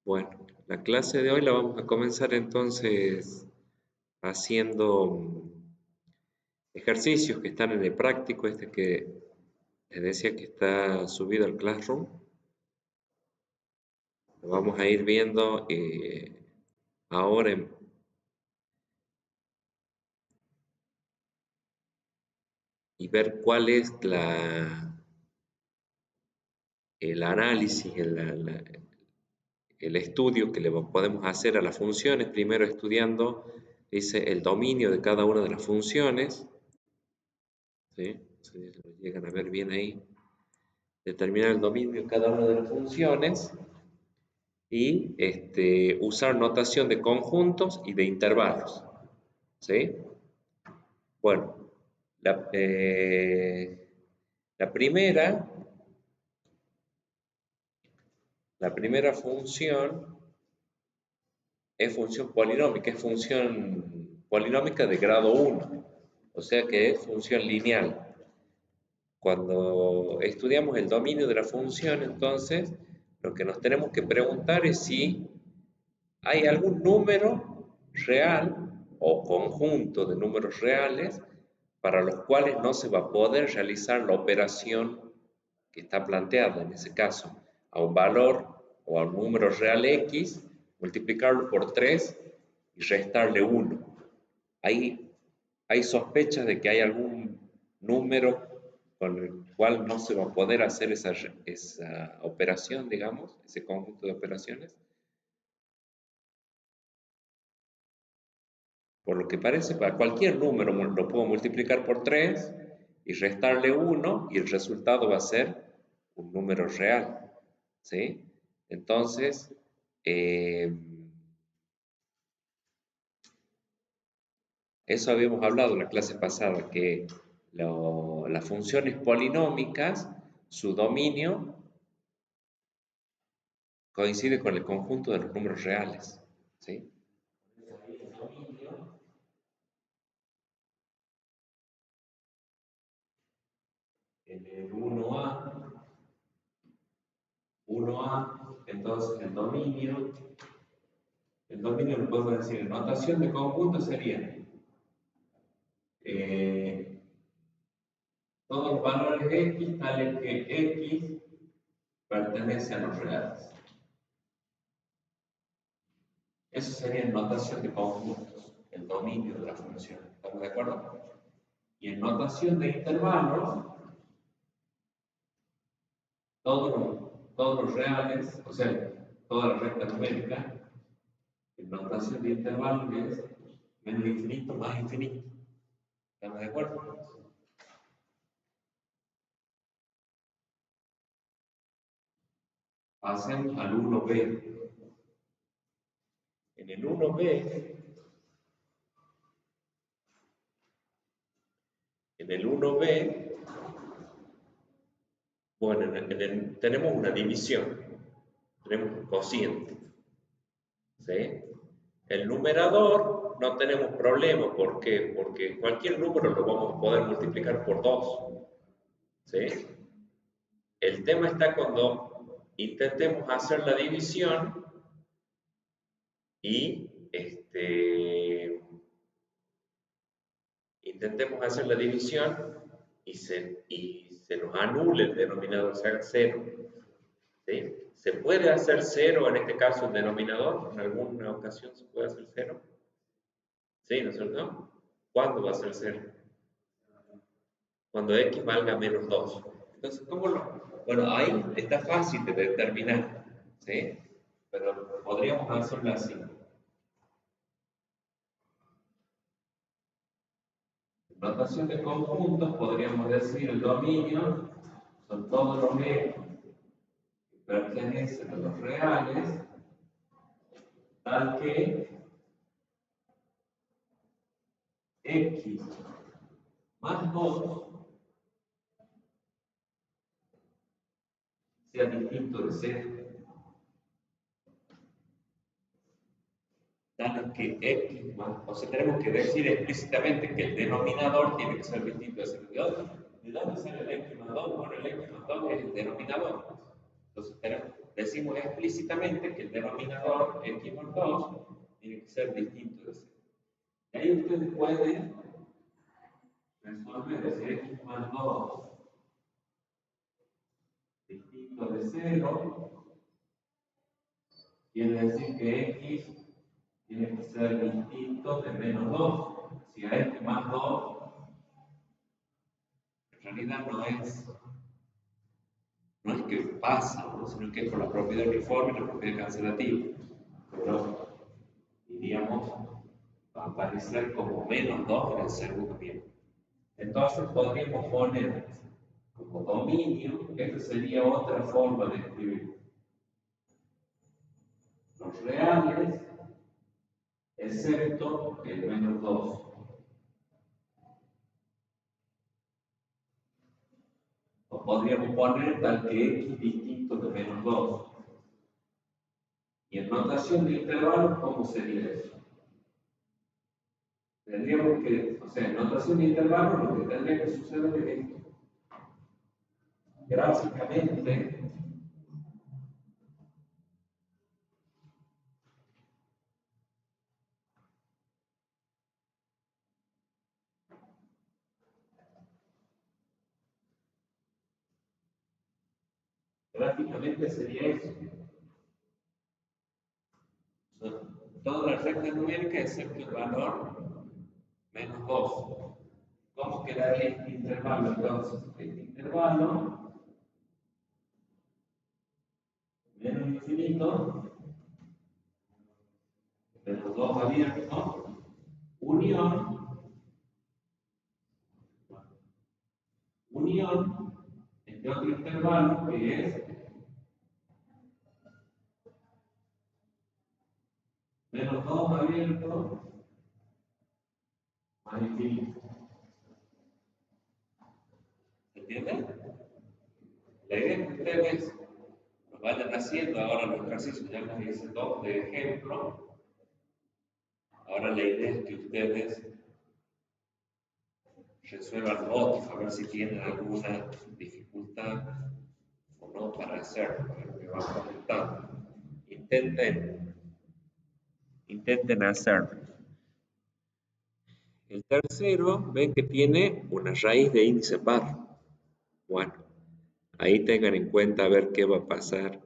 Bueno, la clase de hoy la vamos a comenzar entonces haciendo ejercicios que están en el práctico, este que les decía que está subido al Classroom. Lo vamos a ir viendo ahora y ver cuál es el análisis, el estudio que le podemos hacer a las funciones, primero estudiando, dice, el dominio de cada una de las funciones, ¿sí? Si lo llegan a ver bien ahí. Determinar el dominio de cada una de las funciones y usar notación de conjuntos y de intervalos. ¿Sí? Bueno, la, eh, la primera función es función polinómica, es función polinómica de grado 1, o sea que es función lineal. Cuando estudiamos el dominio de la función, entonces, lo que nos tenemos que preguntar es si hay algún número real o conjunto de números reales para los cuales no se va a poder realizar la operación que está planteada, en ese caso, a un valor o a un número real X, multiplicarlo por 3 y restarle 1. Hay sospechas de que hay algún número con el cual no se va a poder hacer esa operación, digamos, ese conjunto de operaciones. Por lo que parece, para cualquier número lo puedo multiplicar por 3 y restarle 1 y el resultado va a ser un número real. ¿Sí? Entonces, eso habíamos hablado en la clase pasada, que las funciones polinómicas, su dominio coincide con el conjunto de los números reales. ¿Sí? En el 1A, entonces el dominio lo podemos decir en notación de conjunto sería todos los valores X tales que X pertenece a los reales. Eso sería en notación de conjuntos, el dominio de la función. ¿Estamos de acuerdo? Y en notación de intervalos, todos los reales, o sea, toda la recta numérica, en notación de intervalos es menos infinito más infinito. ¿Estamos de acuerdo? Pasemos al 1b. En el 1b, bueno, tenemos una división, tenemos un cociente. ¿Sí? El numerador no tenemos problema, ¿por qué? Porque cualquier número lo vamos a poder multiplicar por 2. ¿Sí? El tema está cuando intentemos hacer la división y se nos anule el denominador, o sea, 0. ¿Sí? ¿Se puede hacer 0 en este caso el denominador? ¿En alguna ocasión se puede hacer 0? ¿Sí, no es cierto? ¿Cuándo va a ser 0? Cuando x valga menos 2. Entonces, ¿cómo lo...? Bueno, ahí está fácil de determinar, ¿sí? Pero podríamos hacerlo así. Notación de conjuntos, podríamos decir el dominio, son todos los x que pertenecen a los reales, tal que x más 2 sea distinto de 0. Tal que x más, o sea, tenemos que decir explícitamente que el denominador tiene que ser distinto de 0. ¿De dónde sale el x más 2? Bueno, el x más 2 es el denominador. Entonces decimos explícitamente que el denominador x más 2 tiene que ser distinto de 0. Y ahí ustedes pueden resolver ese x más 2 distinto de 0, quiere decir que x tiene que ser distinto de menos 2. Si a x más 2 en realidad no es que pasa, ¿no? Sino que es por la propiedad uniforme y la propiedad cancelativa. Pero diríamos, va a aparecer como menos 2 en el segundo miembro. Entonces podríamos poner como dominio, esta sería otra forma de escribir los reales, excepto el menos 2. O podríamos poner tal que x distinto de menos 2. Y en notación de intervalos, ¿cómo sería eso? Tendríamos que, o sea, en notación de intervalos, lo que tendría que suceder es esto. Gráficamente sería eso. Todas las rectas numéricas excepto el valor menos 2. ¿Cómo quedaría este intervalo entonces? Este intervalo menos infinito, menos 2 abierto, unión entre otro intervalo que es menos 2 abierto más infinito. ¿Se entiende? La idea es que ustedes lo vayan haciendo ahora los ejercicios, ya les hice dos de ejemplo. Ahora la idea es que ustedes resuelvan otros, a ver si tienen alguna dificultad o no para hacerlo, para lo que van comentando. Intenten hacerlo. El tercero, ven que tiene una raíz de índice par. Bueno, ahí tengan en cuenta a ver qué va a pasar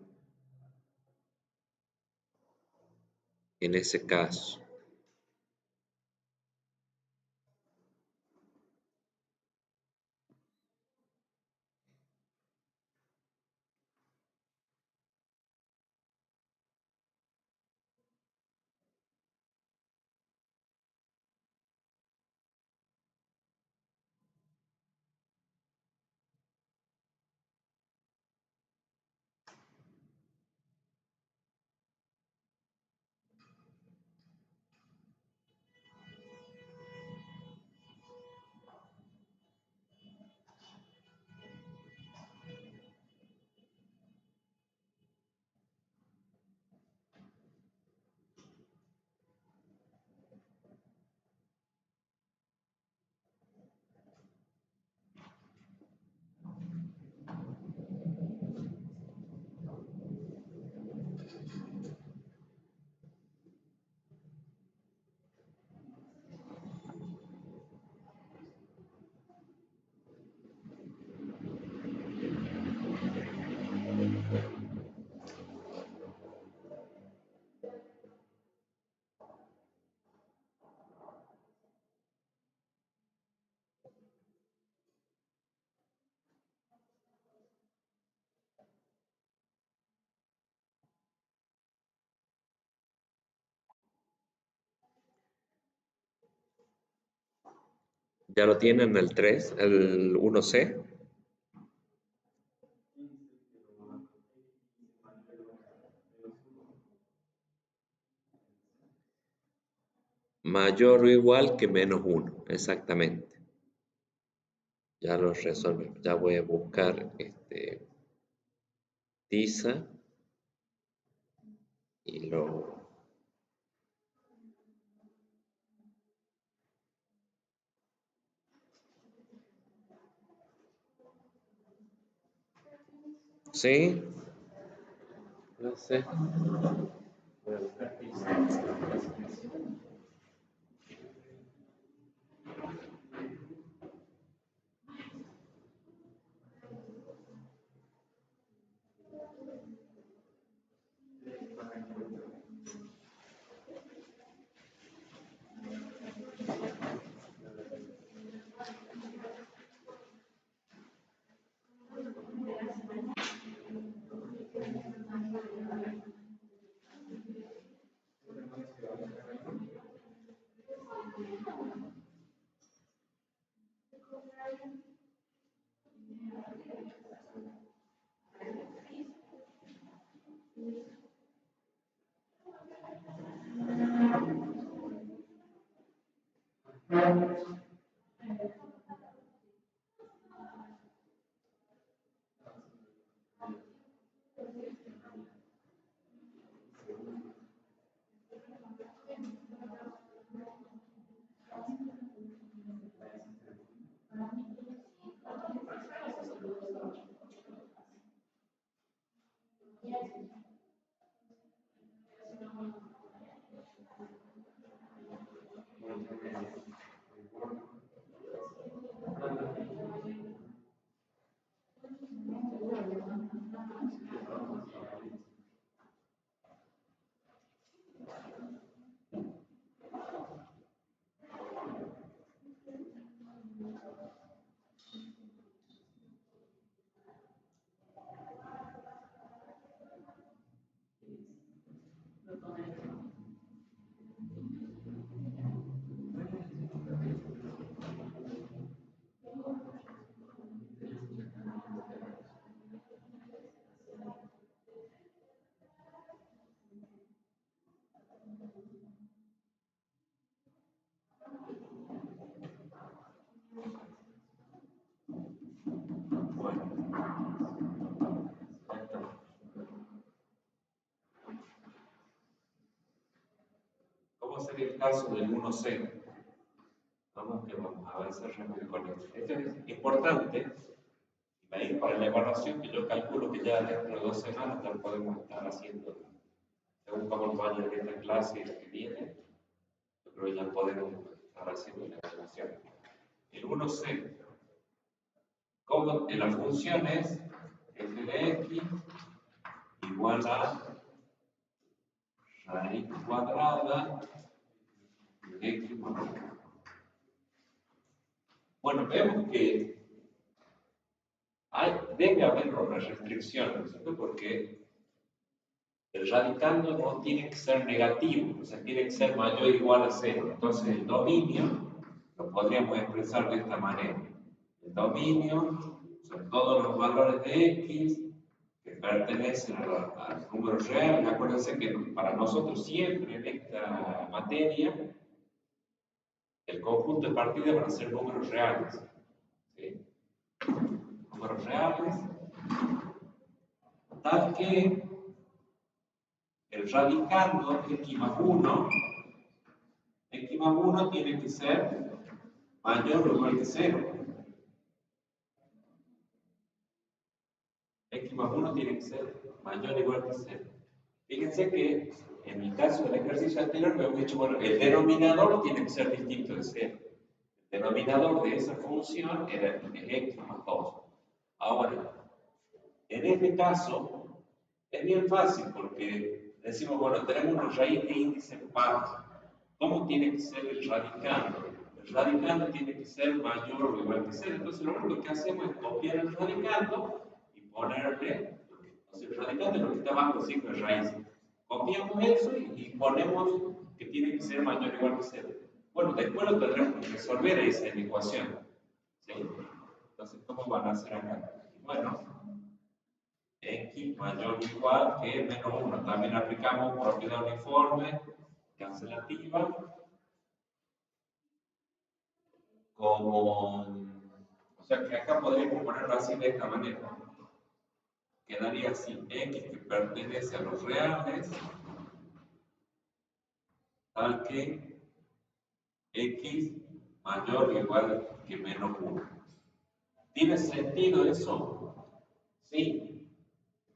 en ese caso. ¿Ya lo tienen el 3, el 1C? Mayor o igual que menos 1, exactamente. Ya lo resuelve. Ya voy a buscar tiza y lo... ¿Sí? Entonces, voy a buscar ¿cómo sería el caso del 1C? Vamos a avanzar rápido con esto. Esto es importante. Para la evaluación, que yo calculo que ya dentro de 2 semanas ya podemos estar haciendo, según cómo vaya en esta clase y la que viene, yo creo que ya podemos estar haciendo la evaluación. El 1C, como la función es f de x igual a raíz cuadrada de x más 1. Bueno, vemos que debe haber una restricción, ¿no? Porque el radicando no tiene que ser negativo, o sea, tiene que ser mayor o igual a 0. Entonces, el dominio lo podríamos expresar de esta manera. El dominio son todos los valores de x que pertenecen a los números reales. Acuérdense que para nosotros siempre en esta materia el conjunto de partidas van a ser números reales. ¿Sí? Números reales, tal que el radicando x más 1, x más 1 tiene que ser mayor o igual que 0. X más 1 tiene que ser mayor o igual que 0. Fíjense que en el caso del ejercicio anterior me hemos dicho, bueno, el denominador tiene que ser distinto de 0. El denominador de esa función era x más 2. Ahora, en este caso, es bien fácil porque decimos, bueno, tenemos una raíz de índice par. ¿Cómo tiene que ser el radicando? El radicando tiene que ser mayor o igual que 0. Entonces, lo único que hacemos es copiar el radicando y ponerle, el radicando es lo que está bajo el signo de raíz. Copiamos eso y ponemos que tiene que ser mayor o igual que 0. Bueno, después lo tendremos que resolver esa ecuación. ¿Sí? Entonces, ¿cómo van a hacer acá? Bueno, x mayor o igual que menos 1. También aplicamos propiedad uniforme, cancelativa, como, o sea que acá podríamos ponerlo así de esta manera. Quedaría así, x que pertenece a los reales, tal que x mayor o igual que menos 1. ¿Tiene sentido eso? Sí.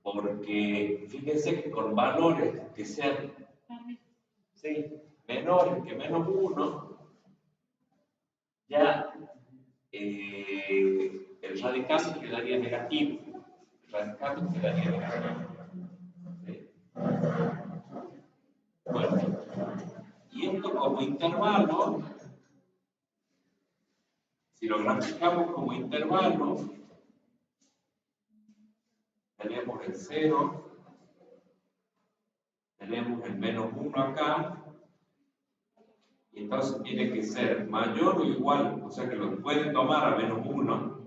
porque fíjense que con valores que sean menores que menos 1, ya el radical quedaría negativo. El radical quedaría negativo. ¿Sí? Bueno, y esto como intervalo, si lo graficamos como intervalo, tenemos el 0, tenemos el menos 1 acá, y entonces tiene que ser mayor o igual, o sea que lo pueden tomar a menos 1.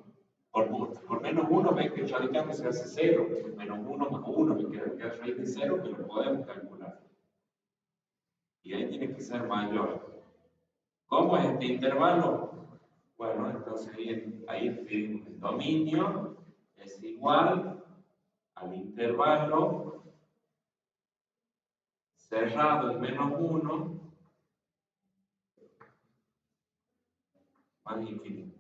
Por menos 1 ven que el radical se hace 0, menos 1 más 1 me queda raíz de 0, que lo podemos calcular. Y ahí tiene que ser mayor. ¿Cómo es este intervalo? Bueno, entonces ahí escribimos el dominio es igual al intervalo cerrado en menos 1 más infinito.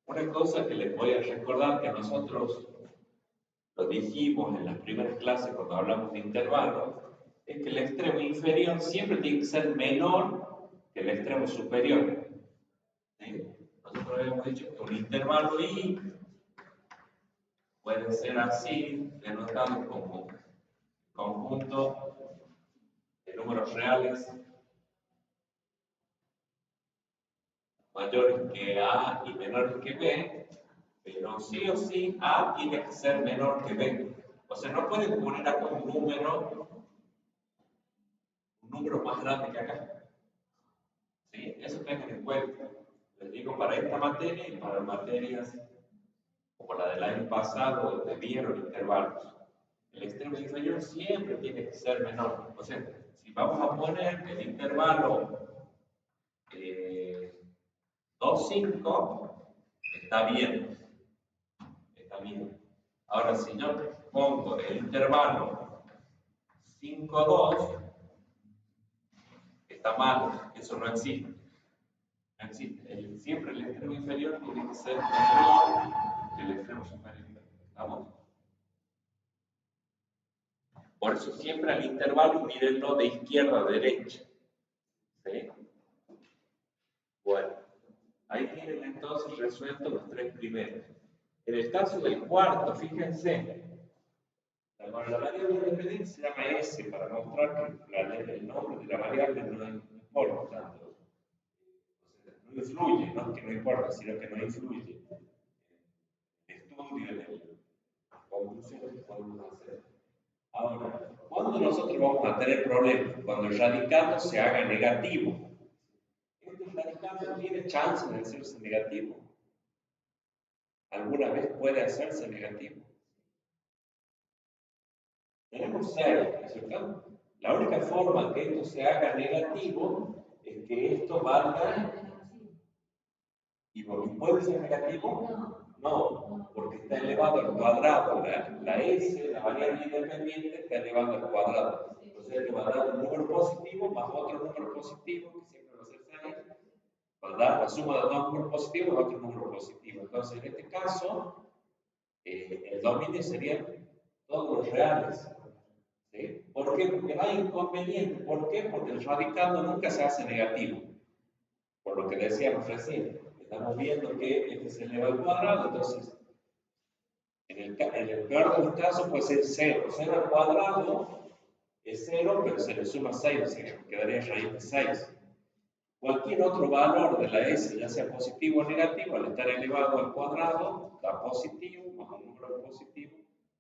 Una cosa que les voy a recordar que nosotros lo dijimos en las primeras clases cuando hablamos de intervalos, es que el extremo inferior siempre tiene que ser menor que el extremo superior. ¿Sí? Nosotros habíamos dicho que un intervalo I puede ser así, denotado como conjunto de números reales mayores que A y menores que B, pero sí o sí A tiene que ser menor que B. O sea, no pueden poner acá un número más grande que acá. ¿Sí? Eso tengan en cuenta. Les digo para esta materia y para materias como la del año pasado, donde vieron intervalos. El extremo inferior siempre tiene que ser menor. O sea, si vamos a poner el intervalo 2, 5, está bien. Está bien. Ahora, si yo pongo el intervalo 5, 2, está mal. Eso no existe. No existe. Siempre el extremo inferior tiene que ser menor que el extremo superior. ¿Estamos? Por eso siempre al intervalo mírenlo de izquierda a derecha. ¿Sí? Bueno, ahí tienen entonces resueltos los tres primeros. En el caso del cuarto, fíjense, la variable de dependencia se llama S para mostrar que el nombre de la variable no importa tanto. O sea, no influye, no es que no importa, sino que no influye en el estudio, en la conclusión que podemos hacer. Ahora, ¿cuándo nosotros vamos a tener problemas? Cuando el radicando se haga negativo. Este radicando tiene chance de hacerse negativo. ¿Alguna vez puede hacerse negativo? Tenemos 0, ¿no es cierto? La única forma que esto se haga negativo es que esto valga. ¿Y puede ser negativo? No, porque está elevado al cuadrado. La S, la variable independiente, está elevado al cuadrado. Entonces le va a dar un número positivo más otro número positivo, que siempre va a ser 6. Va a dar la suma de dos números positivos y otro número positivo. Entonces, en este caso, el dominio serían todos los reales. ¿Sí? ¿Por qué? Porque no hay inconveniente. ¿Por qué? Porque el radicando nunca se hace negativo. Por lo que decíamos recién. Estamos viendo que este se eleva al cuadrado, entonces, en el peor de los casos puede ser 0. 0 al cuadrado es 0, pero se le suma 6, o sea, quedaría raíz de 6. Cualquier otro valor de la S, ya sea positivo o negativo, al estar elevado al cuadrado, da positivo, más un número positivo,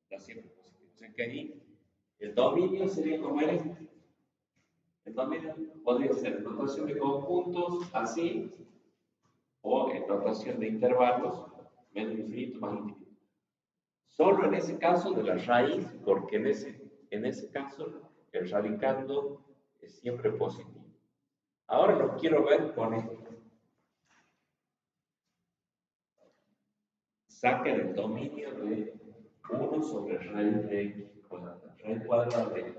da siempre positivo. O sea que ahí el dominio sería como este. El dominio podría ser en notación de conjuntos, así, o en notación de intervalos, menos infinito más infinito. Solo en ese caso de la raíz, porque en ese caso el radicando es siempre positivo. Ahora los quiero ver con esto. Saquen el dominio de 1 sobre raíz de x cuadrada, raíz cuadrada de x.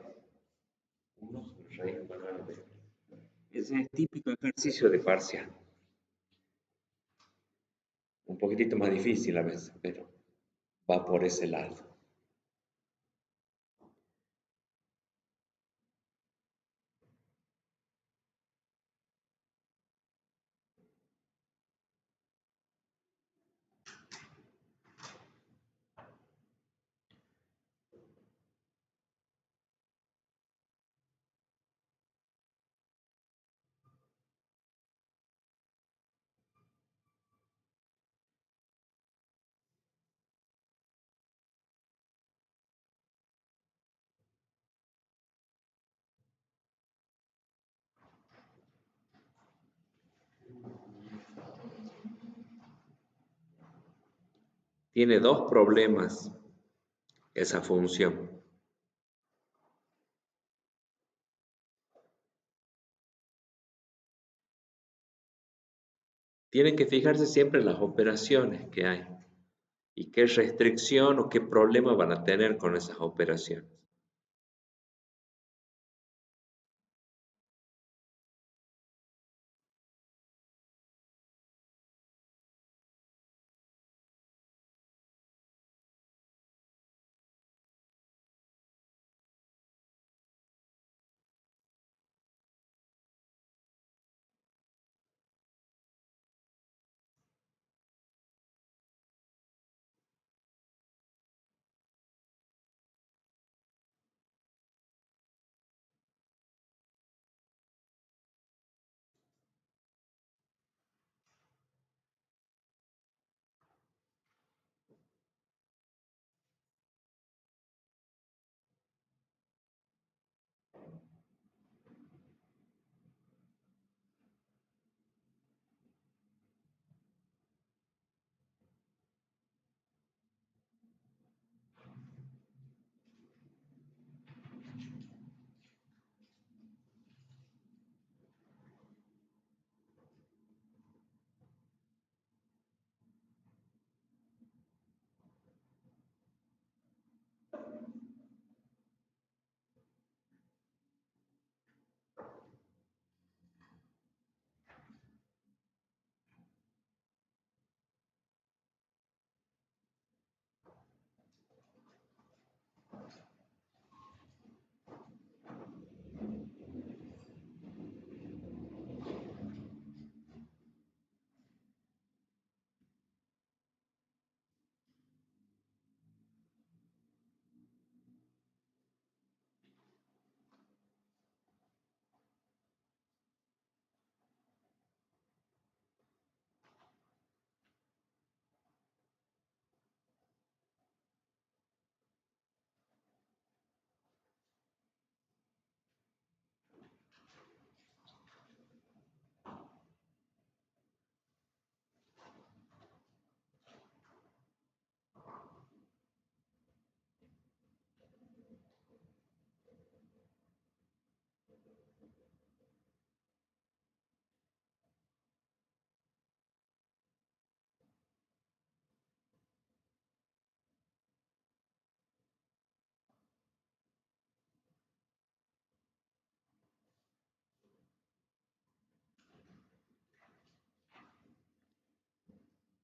1 sobre raíz cuadrada de x. Ese es típico ejercicio de parcial. Un poquitito más difícil a veces, pero va por ese lado. Tiene dos problemas esa función. Tienen que fijarse siempre en las operaciones que hay y qué restricción o qué problema van a tener con esas operaciones.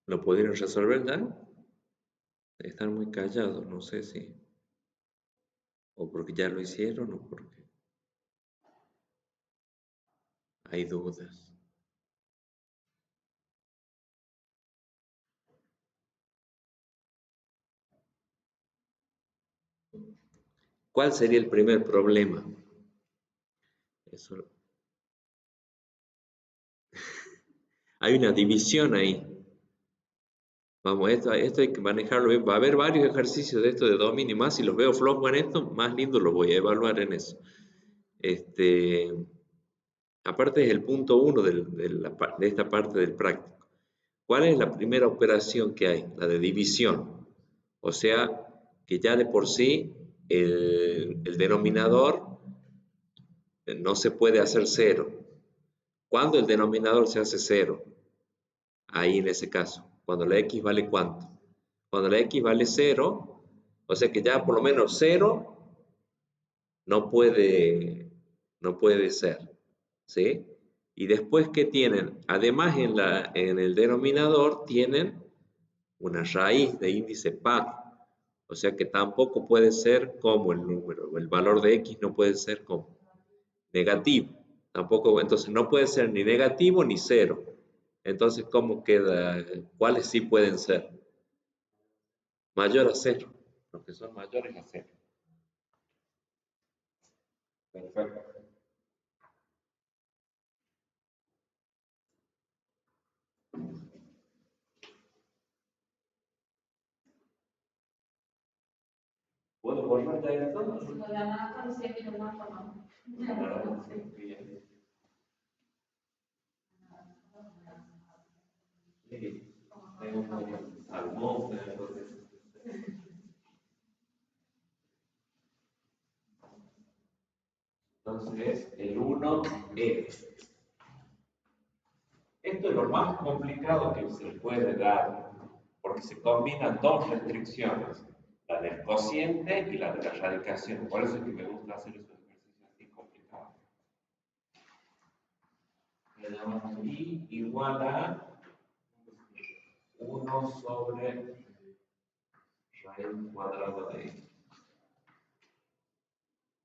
¿Lo pudieron resolver ya? Están muy callados, no sé si, o porque ya lo hicieron o porque hay dudas. ¿Cuál sería el primer problema? Eso, hay una división ahí. Vamos, esto hay que manejarlo bien. Va a haber varios ejercicios de esto de dominio, más si los veo flojos en esto, más lindo los voy a evaluar en eso. Este, aparte es el punto uno de esta parte del práctico. ¿Cuál es la primera operación que hay? La de división. O sea, que ya de por sí el denominador no se puede hacer cero. ¿Cuándo el denominador se hace cero? Ahí en ese caso, cuando la x vale cuánto. Cuando la x vale cero, o sea que ya por lo menos cero no puede, no puede ser, ¿sí? Y después, ¿qué tienen? Además, en el denominador tienen una raíz de índice par. O sea que tampoco puede ser como el número, el valor de x no puede ser como negativo. Tampoco, entonces no puede ser ni negativo ni cero. Entonces, ¿cómo queda? ¿Cuáles sí pueden ser? Mayor a cero. Los que son mayores a cero. Perfecto. ¿Puedo borrar ya esto? No, ya nada, parecía que no lo tomamos. Bien. Sí, tengo un salmón, entonces el 1 es. Esto es lo más complicado que se puede dar, porque se combinan dos restricciones, la del cociente y la de la radicación. Por eso es que me gusta hacer esos ejercicios así complicados. Le damos i igual a 1 sobre raíz cuadrada de x.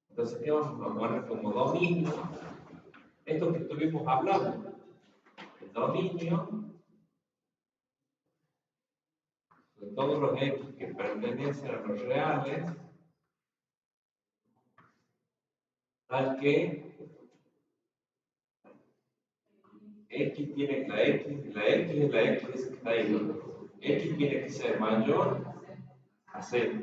Entonces, ¿qué vamos a poner como dominio? Esto que estuvimos hablando. El dominio de todos los x que pertenecen a los reales, tal que x tiene, la x es la x que está ahí, ¿no? X tiene que ser mayor a 0,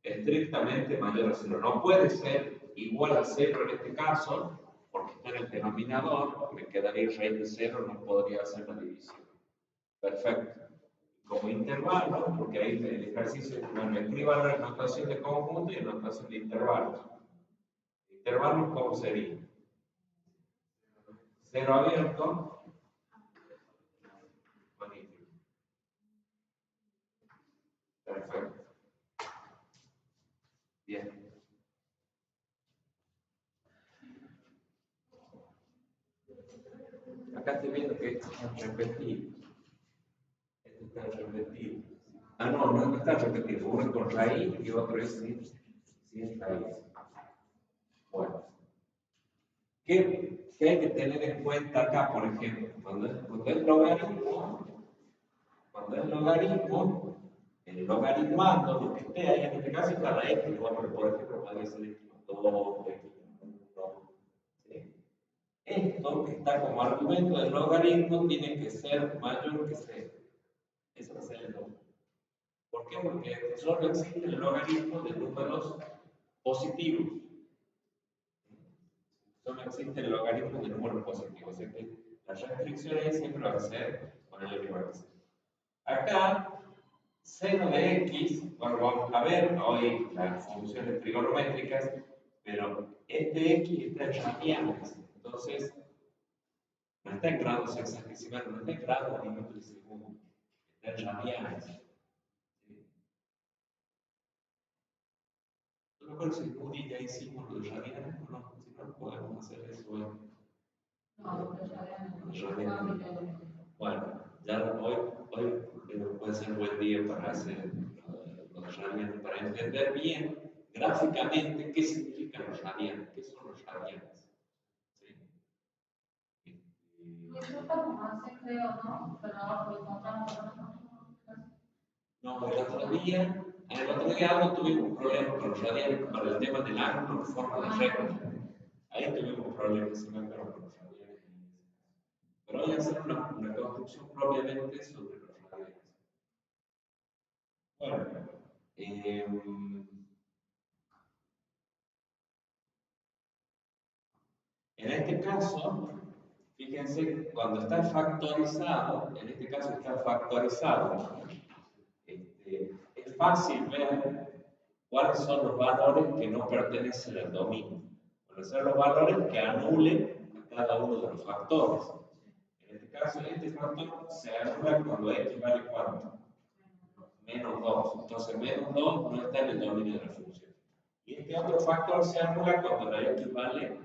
estrictamente mayor a 0. No puede ser igual a 0 en este caso, porque está en el denominador, me quedaría raíz de 0, no podría hacer la división. Perfecto. Como intervalo, porque ahí el ejercicio, bueno, escriban la notación de conjunto y la notación de intervalos. Intervalos, ¿cómo sería? 0 abierto. Magnífico. Perfecto. Bien. Acá estoy viendo que esto está repetido. Esto está repetido. Ah, no, no está repetido. Uno es con raíz y otro es sin raíz. Bueno. ¿Qué hay que tener en cuenta acá, por ejemplo? Cuando es logaritmo, el logaritmando, lo que esté ahí, en este caso está la x, bueno, pero por ejemplo podría ser x2, x1, ¿sí? Esto que está como argumento del logaritmo tiene que ser mayor que 0. Eso va a ser el doble. ¿Por qué? Porque solo existe el logaritmo de números positivos. Solo existe el logaritmo de números positivos. O sea que la restricción ahí siempre va a ser ponerle igual a 0. Acá, seno de x, bueno, vamos a ver hoy las funciones trigonométricas, pero este x está en radianes. Entonces, no está en grados hexagesimales, no está en grados ni metros de segundo, está en radianes. No recuerdo si un día ya hicimos los radianes o no, si no podemos hacer eso hoy. No, los radianes. Bueno, ya hoy puede ser un buen día para hacer los radianes, para entender bien gráficamente qué significan los radianes, qué son los radianes. ¿Sí? Eso como hace, creo, ¿no? Pero ahora lo encontramos. No, el otro día algo tuvimos un problema con los radianes para el tema del ángulo en forma de recta. Ahí tuvimos un problema, si me acuerdo, con los radianes. Pero voy a hacer una construcción propiamente sobre los radianes. Bueno, en este caso, fíjense, cuando está factorizado, en este caso está factorizado, es fácil ver cuáles son los valores que no pertenecen al dominio. Conocer los valores que anulen a cada uno de los factores. En este caso, este factor se anula cuando x vale cuánto? Menos 2. Entonces, menos 2 no está en el dominio de la función. Y este otro factor se anula cuando la x vale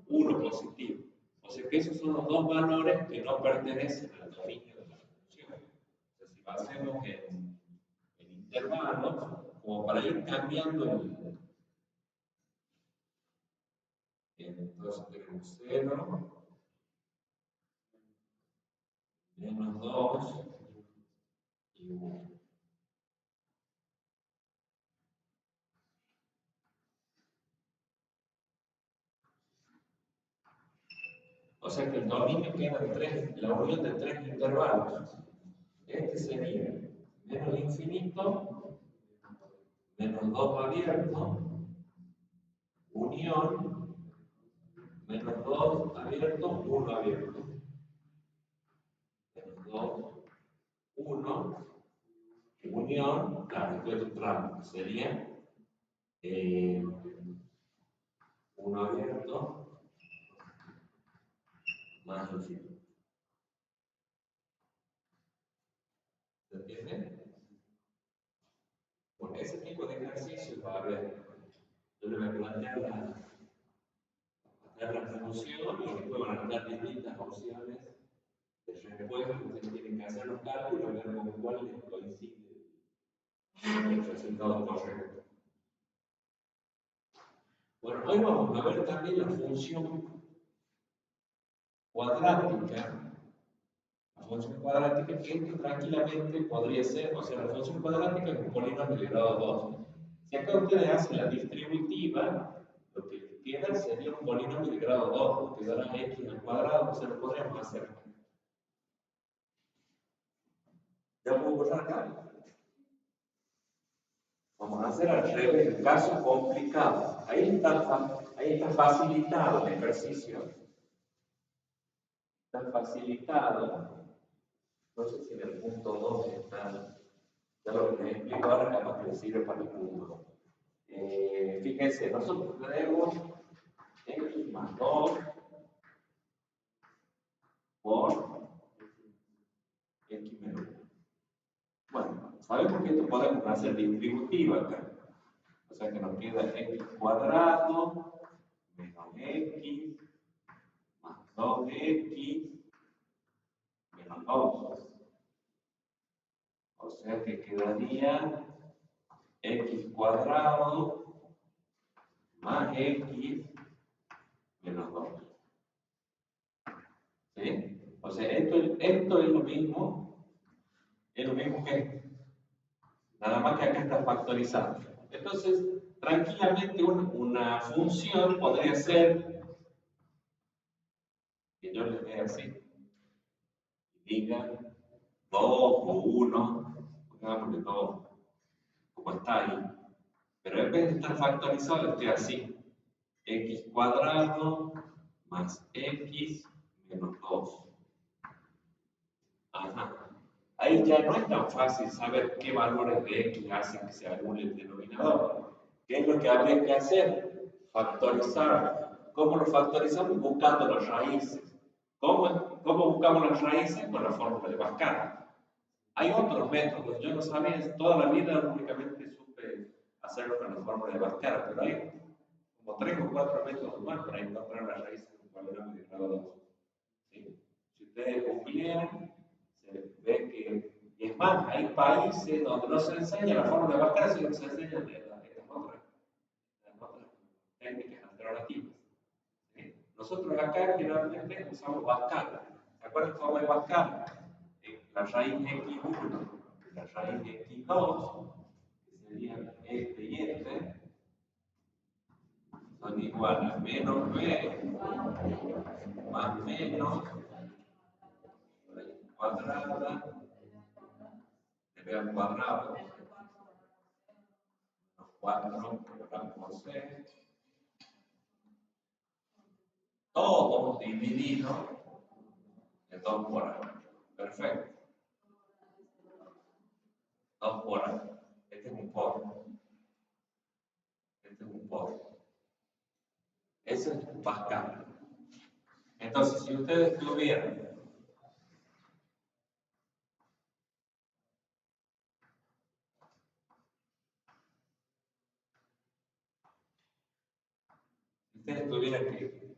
1 positivo. O sea que esos son los dos valores que no pertenecen al dominio de la función. O sea, si hacemos en intervalos, como para ir cambiando el. Entonces tenemos 0, menos 2 y 1. O sea que el dominio queda en la unión de 3 intervalos. Este sería menos infinito, menos 2 abierto, unión, menos 2 abierto, 1 abierto. Menos 2, 1, unión, claro, esto es un tramo, sería 1 abierto más infinito. ¿Se entiende? Porque ese tipo de ejercicio va a haber. Yo le voy a plantear la resolución y después van a dar distintas opciones de respuesta. Ustedes tienen que hacer los cálculos y ver con cuál les coincide el resultado correcto. Bueno, hoy vamos a ver también la función cuadrática. La función cuadrática que tranquilamente podría ser, o sea, la función cuadrática es un polinomio de grado 2. Si acá ustedes hacen la distributiva, lo que les queda sería un polinomio de grado 2, porque dará x al cuadrado, o sea, lo podríamos hacer. ¿Ya puedo borrar acá? Vamos a hacer al revés, el caso complicado. Ahí está facilitado el ejercicio. Está facilitado. No sé si en el punto 2 está. Ya lo que les explico ahora capaz que les sirve para el punto. Fíjense, nosotros tenemos x más 2 por x menos 1. Bueno, sabemos que esto podemos hacer distributiva acá. O sea que nos queda x cuadrado menos x más 2x menos 2. O sea que quedaría x cuadrado más x menos 2. ¿Sí? O sea, esto es lo mismo que esto. Nada más que acá está factorizado. Entonces, tranquilamente una función podría ser que yo les dé así. Diga 2 o 1, pongámosle 2, como está ahí. Pero en vez de estar factorizado, estoy así. X cuadrado más x menos 2. Ajá. Ahí ya no es tan fácil saber qué valores de x hacen que se anule el denominador. ¿Qué es lo que habría que hacer? Factorizar. ¿Cómo lo factorizamos? Buscando las raíces. ¿Cómo buscamos las raíces? Con la fórmula de Pascal. Hay otros métodos. Yo no sabía, toda la vida únicamente supe hacerlo con la fórmula de Pascal, pero hay como 3 o 4 métodos más para encontrar las raíces de un polinomio de grado 2. ¿Sí? Si ustedes googlean, se ve que, y es más, hay países donde no se enseña la fórmula de Pascal, sino que se enseñan estas otras técnicas alternativas. ¿Sí? Nosotros acá generalmente usamos Pascal. ¿Se acuerdan cómo es Pascal? La raíz x1, la raíz x2, que serían este y este, son iguales a menos b más menos raíz cuadrada de b al cuadrado menos 4 por c, todo dividido de 2 por a. Perfecto. 2 por a. Este es un por. Este es un por. Ese es Pascal. Entonces, si ustedes tuvieran que,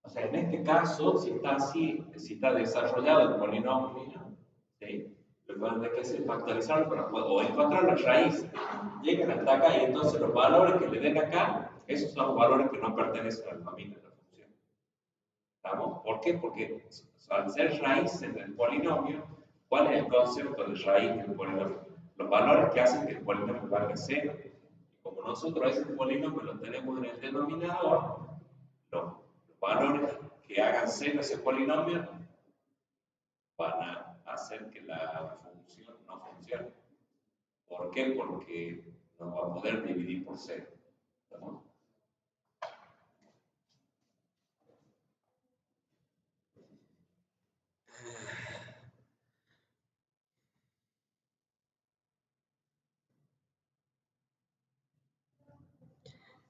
o sea, en este caso, si está así, si está desarrollado el polinomio, ¿sí? van a tener que hacer factorizar o encontrar las raíces. Llegan hasta acá y entonces los valores que le den acá, esos son los valores que no pertenecen al dominio de la función. ¿Estamos? ¿Por qué? Porque al ser raíces del polinomio, ¿cuál es el concepto de raíz del polinomio? Los valores que hacen que el polinomio valga cero. Y como nosotros ese polinomio lo tenemos en el denominador, los valores que hagan cero ese polinomio van a hacer que la función no funcione. ¿Por qué? Porque no va a poder dividir por cero. ¿No?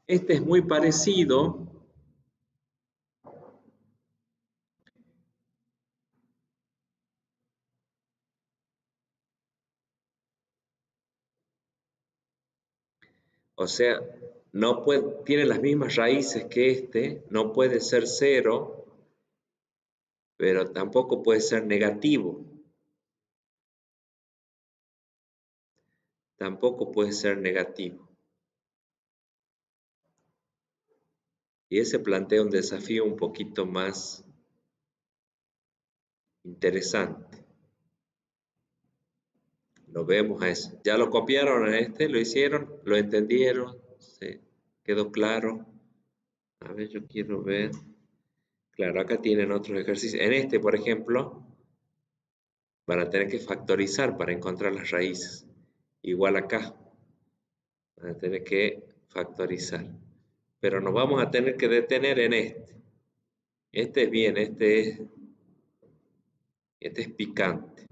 Este es muy parecido. O sea, no puede, tiene las mismas raíces que este, no puede ser cero, pero tampoco puede ser negativo. Tampoco puede ser negativo. Y ese plantea un desafío un poquito más interesante. Lo vemos a eso. Ya lo copiaron a este, lo hicieron, lo entendieron, ¿sí? Quedó claro. A ver, yo quiero ver. Claro, acá tienen otros ejercicios. En este, por ejemplo, van a tener que factorizar para encontrar las raíces. Igual acá, van a tener que factorizar. Pero nos vamos a tener que detener en este. Este es bien, este es picante.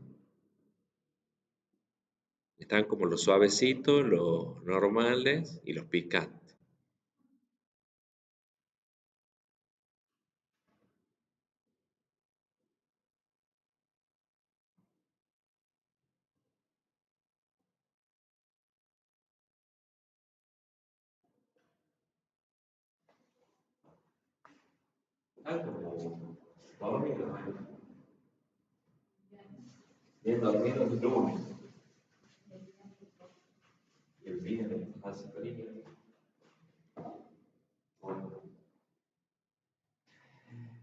Están como los suavecitos, los normales y los picantes. Están como dormidos, bien dormidos el lunes. El viernes hace frío. Bueno,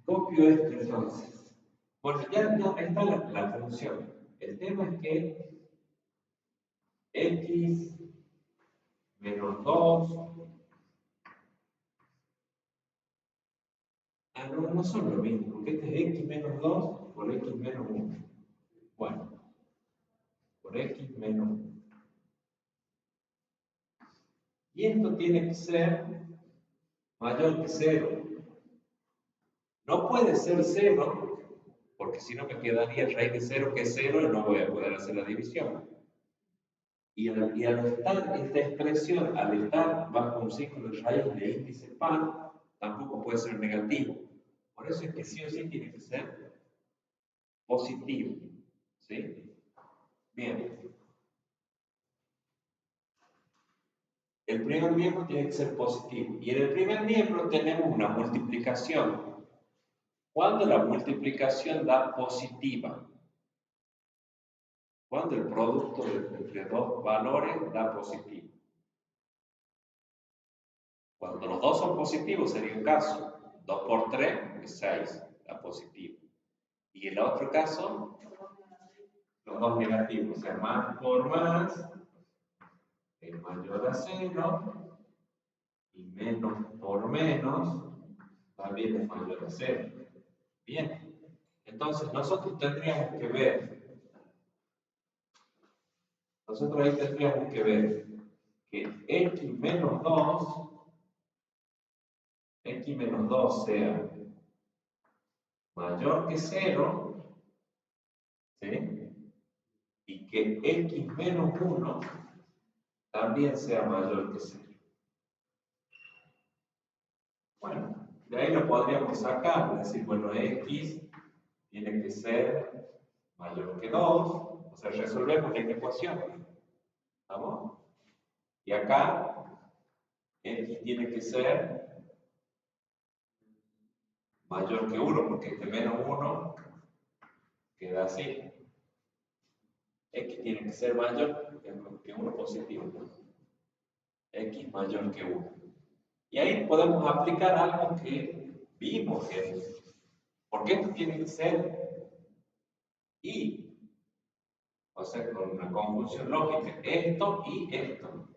copio esto entonces. Bueno, ya está la función. El tema es que x menos 2. No son lo mismo, porque este es x menos 2 por x menos 1. Bueno, por x menos 1. Y esto tiene que ser mayor que 0. No puede ser 0, porque si no me quedaría raíz de 0 que es 0 y no voy a poder hacer la división. Y al estar esta expresión, al estar bajo un ciclo de raíz de índice par, tampoco puede ser negativo. Por eso es que sí o sí tiene que ser positivo. ¿Sí? Bien. El primer miembro tiene que ser positivo. Y en el primer miembro tenemos una multiplicación. ¿Cuándo la multiplicación da positiva? Cuando el producto entre dos valores da positivo. Cuando los dos son positivos sería un caso. 2 por 3 es 6, da positivo. Y el otro caso, los dos negativos, o sea, más por más es mayor a 0 y menos por menos también es mayor a 0. Bien, entonces nosotros tendríamos que ver, ahí tendríamos que ver que x menos 2 sea mayor que 0, ¿sí? Y que x menos 1 también sea mayor que 0. Bueno, de ahí lo podríamos sacar, es decir, bueno, x tiene que ser mayor que 2, o sea, resolvemos la ecuación, ¿estamos? Y acá, x tiene que ser mayor que 1, porque este menos 1 queda así. X tiene que ser mayor que 1 positivo, ¿no? X mayor que 1. Y ahí podemos aplicar algo que vimos porque esto tiene que ser y, o sea, con una conjunción lógica, esto y esto.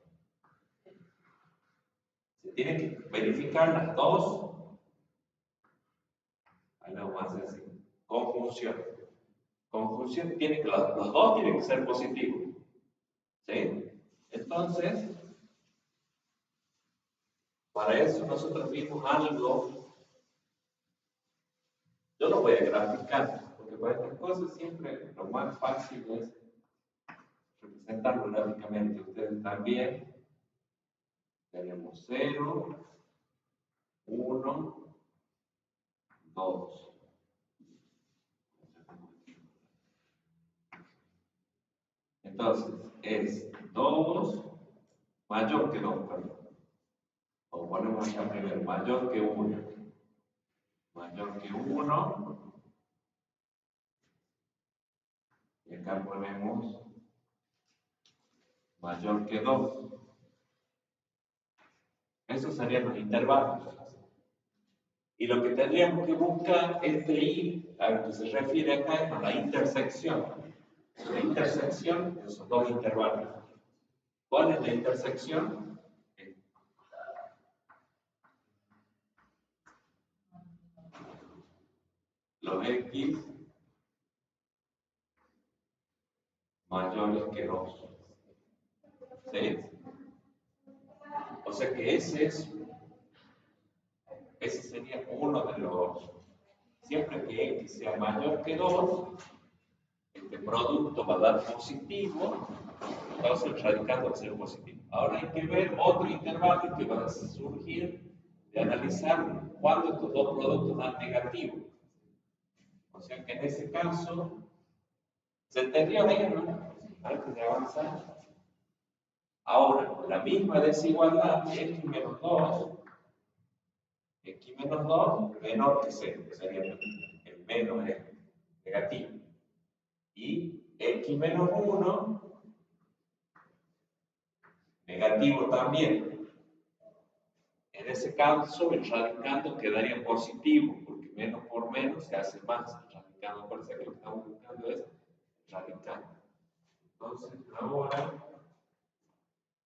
Se tienen que verificar las dos. Ahí lo vamos a hacer así. Conjunción. Conjunción tiene que, los dos tienen que ser positivos. ¿Sí? Entonces, para eso nosotros vimos algo. Yo lo voy a graficar, porque para estas cosas siempre lo más fácil es representarlo gráficamente. Ustedes también. Tenemos 0, 1, 2. Entonces, es 2 mayor que 2, perdón. O ponemos acá primero, mayor que 1. Mayor que 1. Y acá ponemos mayor que 2. Esos serían los intervalos. Y lo que tendríamos que buscar este I, a lo que se refiere acá, es a la intersección. La intersección de esos dos intervalos. ¿Cuál es la intersección? Los X mayores que 2. ¿Sí? O sea que ese sería uno de los. Siempre que X sea mayor que 2, este producto va a dar positivo, entonces el radicando va a ser positivo. Ahora hay que ver otro intervalo que va a surgir de analizar cuándo estos dos productos dan negativo. O sea que en ese caso, ¿se entendió bien, no? Antes de avanzar. Ahora, la misma desigualdad, X menos 2, X menos 2 menor que 0, que sería el menos es negativo. Y X menos 1, negativo también. En ese caso, el radicando quedaría positivo, porque menos por menos se hace más. El radicando, por eso que lo que estamos buscando es radicando. Entonces, ahora,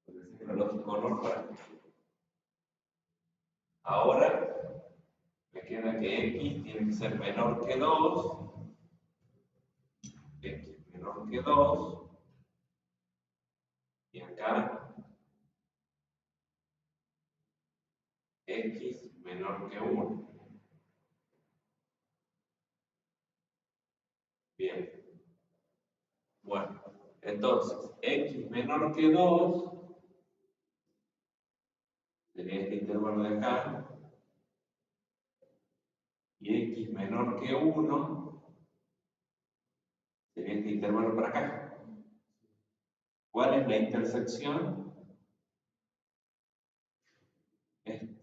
voy a decir el otro color para. Ahora, me queda que X tiene que ser menor que 2. X menor que 2. Y acá, X menor que 1. Bien. Bueno, entonces, X menor que 2 sería este intervalo de acá. Y X menor que 1 sería este intervalo para acá. ¿Cuál es la intersección? Este.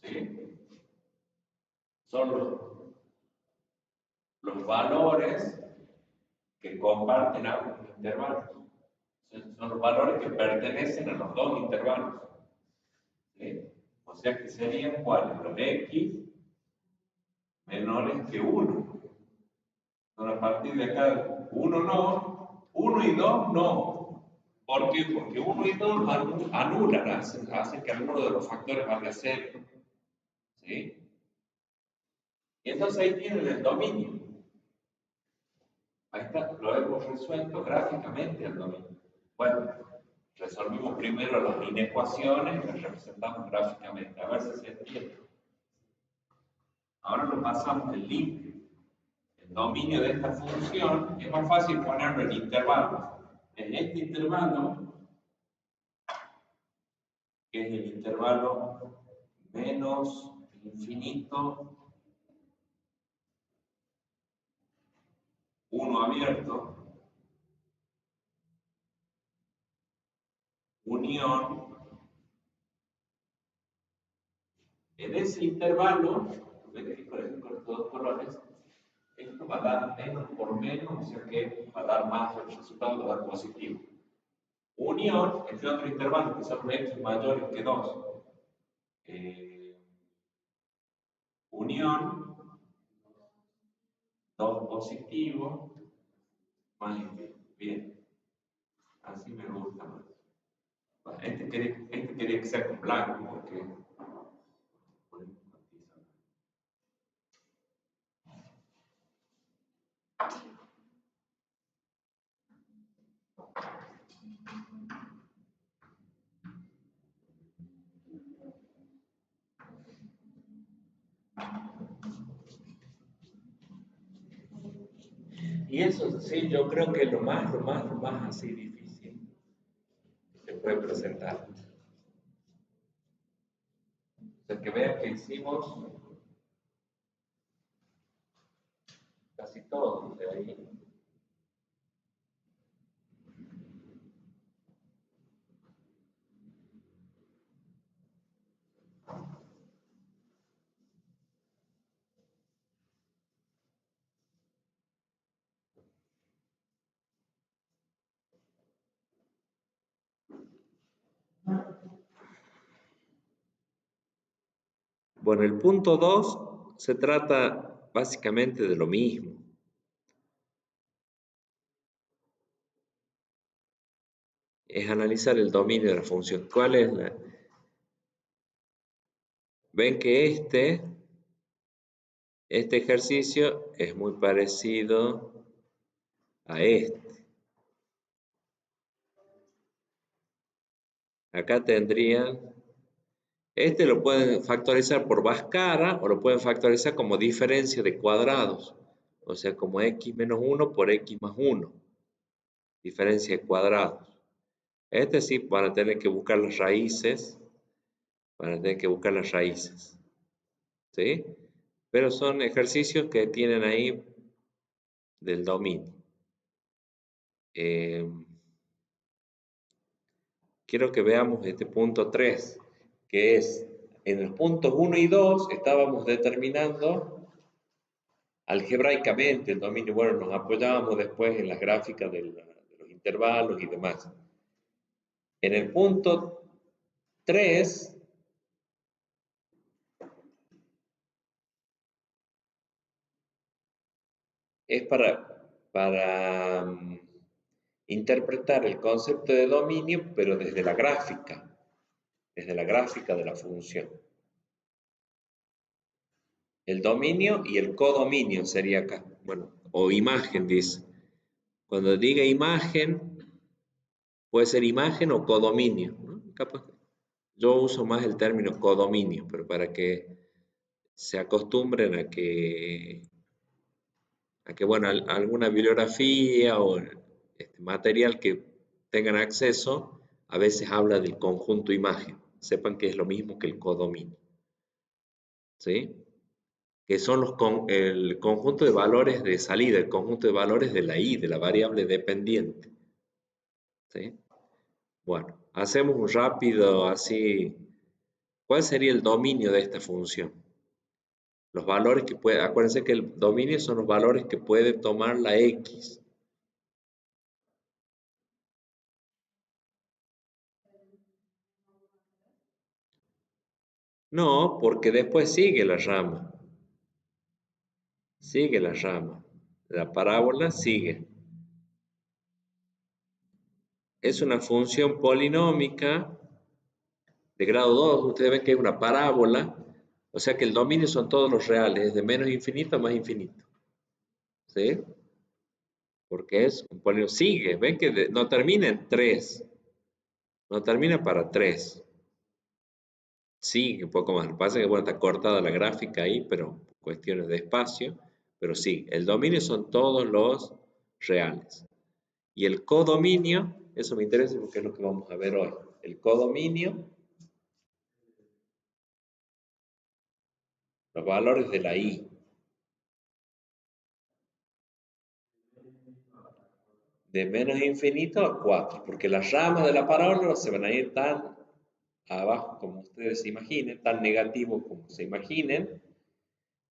¿Sí? Son los valores que comparten ambos intervalos. Son los valores que pertenecen a los dos intervalos. ¿Sí? O sea que serían cuáles, los X menores que 1. Entonces, a partir de acá, 1 no, 1 y 2 no. ¿Por qué? Porque 1 y 2 anulan, hacen que alguno de los factores valga 0. ¿Sí? Y entonces ahí tienen el dominio. Ahí está, lo hemos resuelto gráficamente el dominio. Bueno, resolvimos primero las inecuaciones y las representamos gráficamente. A ver si se entiende. Ahora lo pasamos el límite. El dominio de esta función es más fácil ponerlo en intervalos. En este intervalo, que es el intervalo menos infinito 1 abierto, unión, en ese intervalo, verifico con estos dos colores, Esto va a dar menos por menos, o sea que va a dar más, el resultado va a dar positivo. Unión entre otro intervalo que son x mayores que 2. Unión 2 positivo más infinito. Bien, así me gusta más. Quería que sea con blanco porque y eso sí, yo creo que es lo más así difícil que se puede presentar. O sea, que vean que hicimos casi todo de ahí. Bueno, el punto 2 se trata básicamente de lo mismo. Es analizar el dominio de la función. ¿Cuál es la? Ven que este ejercicio es muy parecido a este. Acá tendrían, este lo pueden factorizar por Bhaskara o lo pueden factorizar como diferencia de cuadrados. O sea, como x menos 1 por x más 1. Diferencia de cuadrados. Este sí van a tener que buscar las raíces. Van a tener que buscar las raíces. ¿Sí? Pero son ejercicios que tienen ahí del dominio. Quiero que veamos este punto 3, que es, en los puntos 1 y 2 estábamos determinando algebraicamente el dominio. Bueno, nos apoyábamos después en las gráficas de los intervalos y demás. En el punto 3 es para interpretar el concepto de dominio, pero desde la gráfica de la función. El dominio y el codominio sería acá. Bueno, o imagen, dice. Cuando diga imagen, puede ser imagen o codominio, ¿no? Capaz, yo uso más el término codominio, pero para que se acostumbren a que bueno, alguna bibliografía o material que tengan acceso, a veces habla del conjunto imagen. Sepan que es lo mismo que el codominio. ¿Sí? Que son el conjunto de valores de salida, el conjunto de valores de la i, de la variable dependiente. ¿Sí? Bueno, hacemos un rápido así. ¿Cuál sería el dominio de esta función? Los valores que puede, acuérdense que el dominio son los valores que puede tomar la x. No, porque después sigue la rama. Sigue la rama. La parábola sigue. Es una función polinómica de grado 2. Ustedes ven que es una parábola. O sea que el dominio son todos los reales, es de menos infinito a más infinito. ¿Sí? Porque es un polinomio. Sigue, ven que no termina en 3. No termina para 3. Sí, un poco más. Lo que pasa es que bueno, está cortada la gráfica ahí, pero cuestiones de espacio. Pero sí, el dominio son todos los reales. Y el codominio, eso me interesa porque es lo que vamos a ver hoy. El codominio, los valores de la i. De menos infinito a 4, porque las ramas de la parábola se van a ir tan abajo como ustedes se imaginen, tan negativo como se imaginen,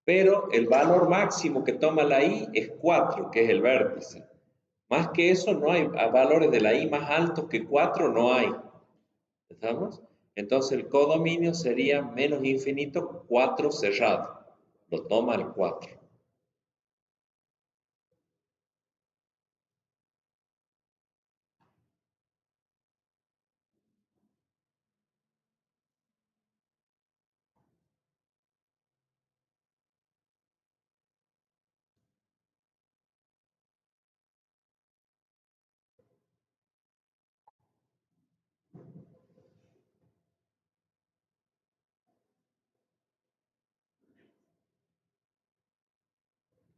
pero el valor máximo que toma la I es 4, que es el vértice. Más que eso, no hay valores de la I más altos que 4, no hay. ¿Estamos? Entonces el codominio sería menos infinito 4 cerrado. Lo toma el 4.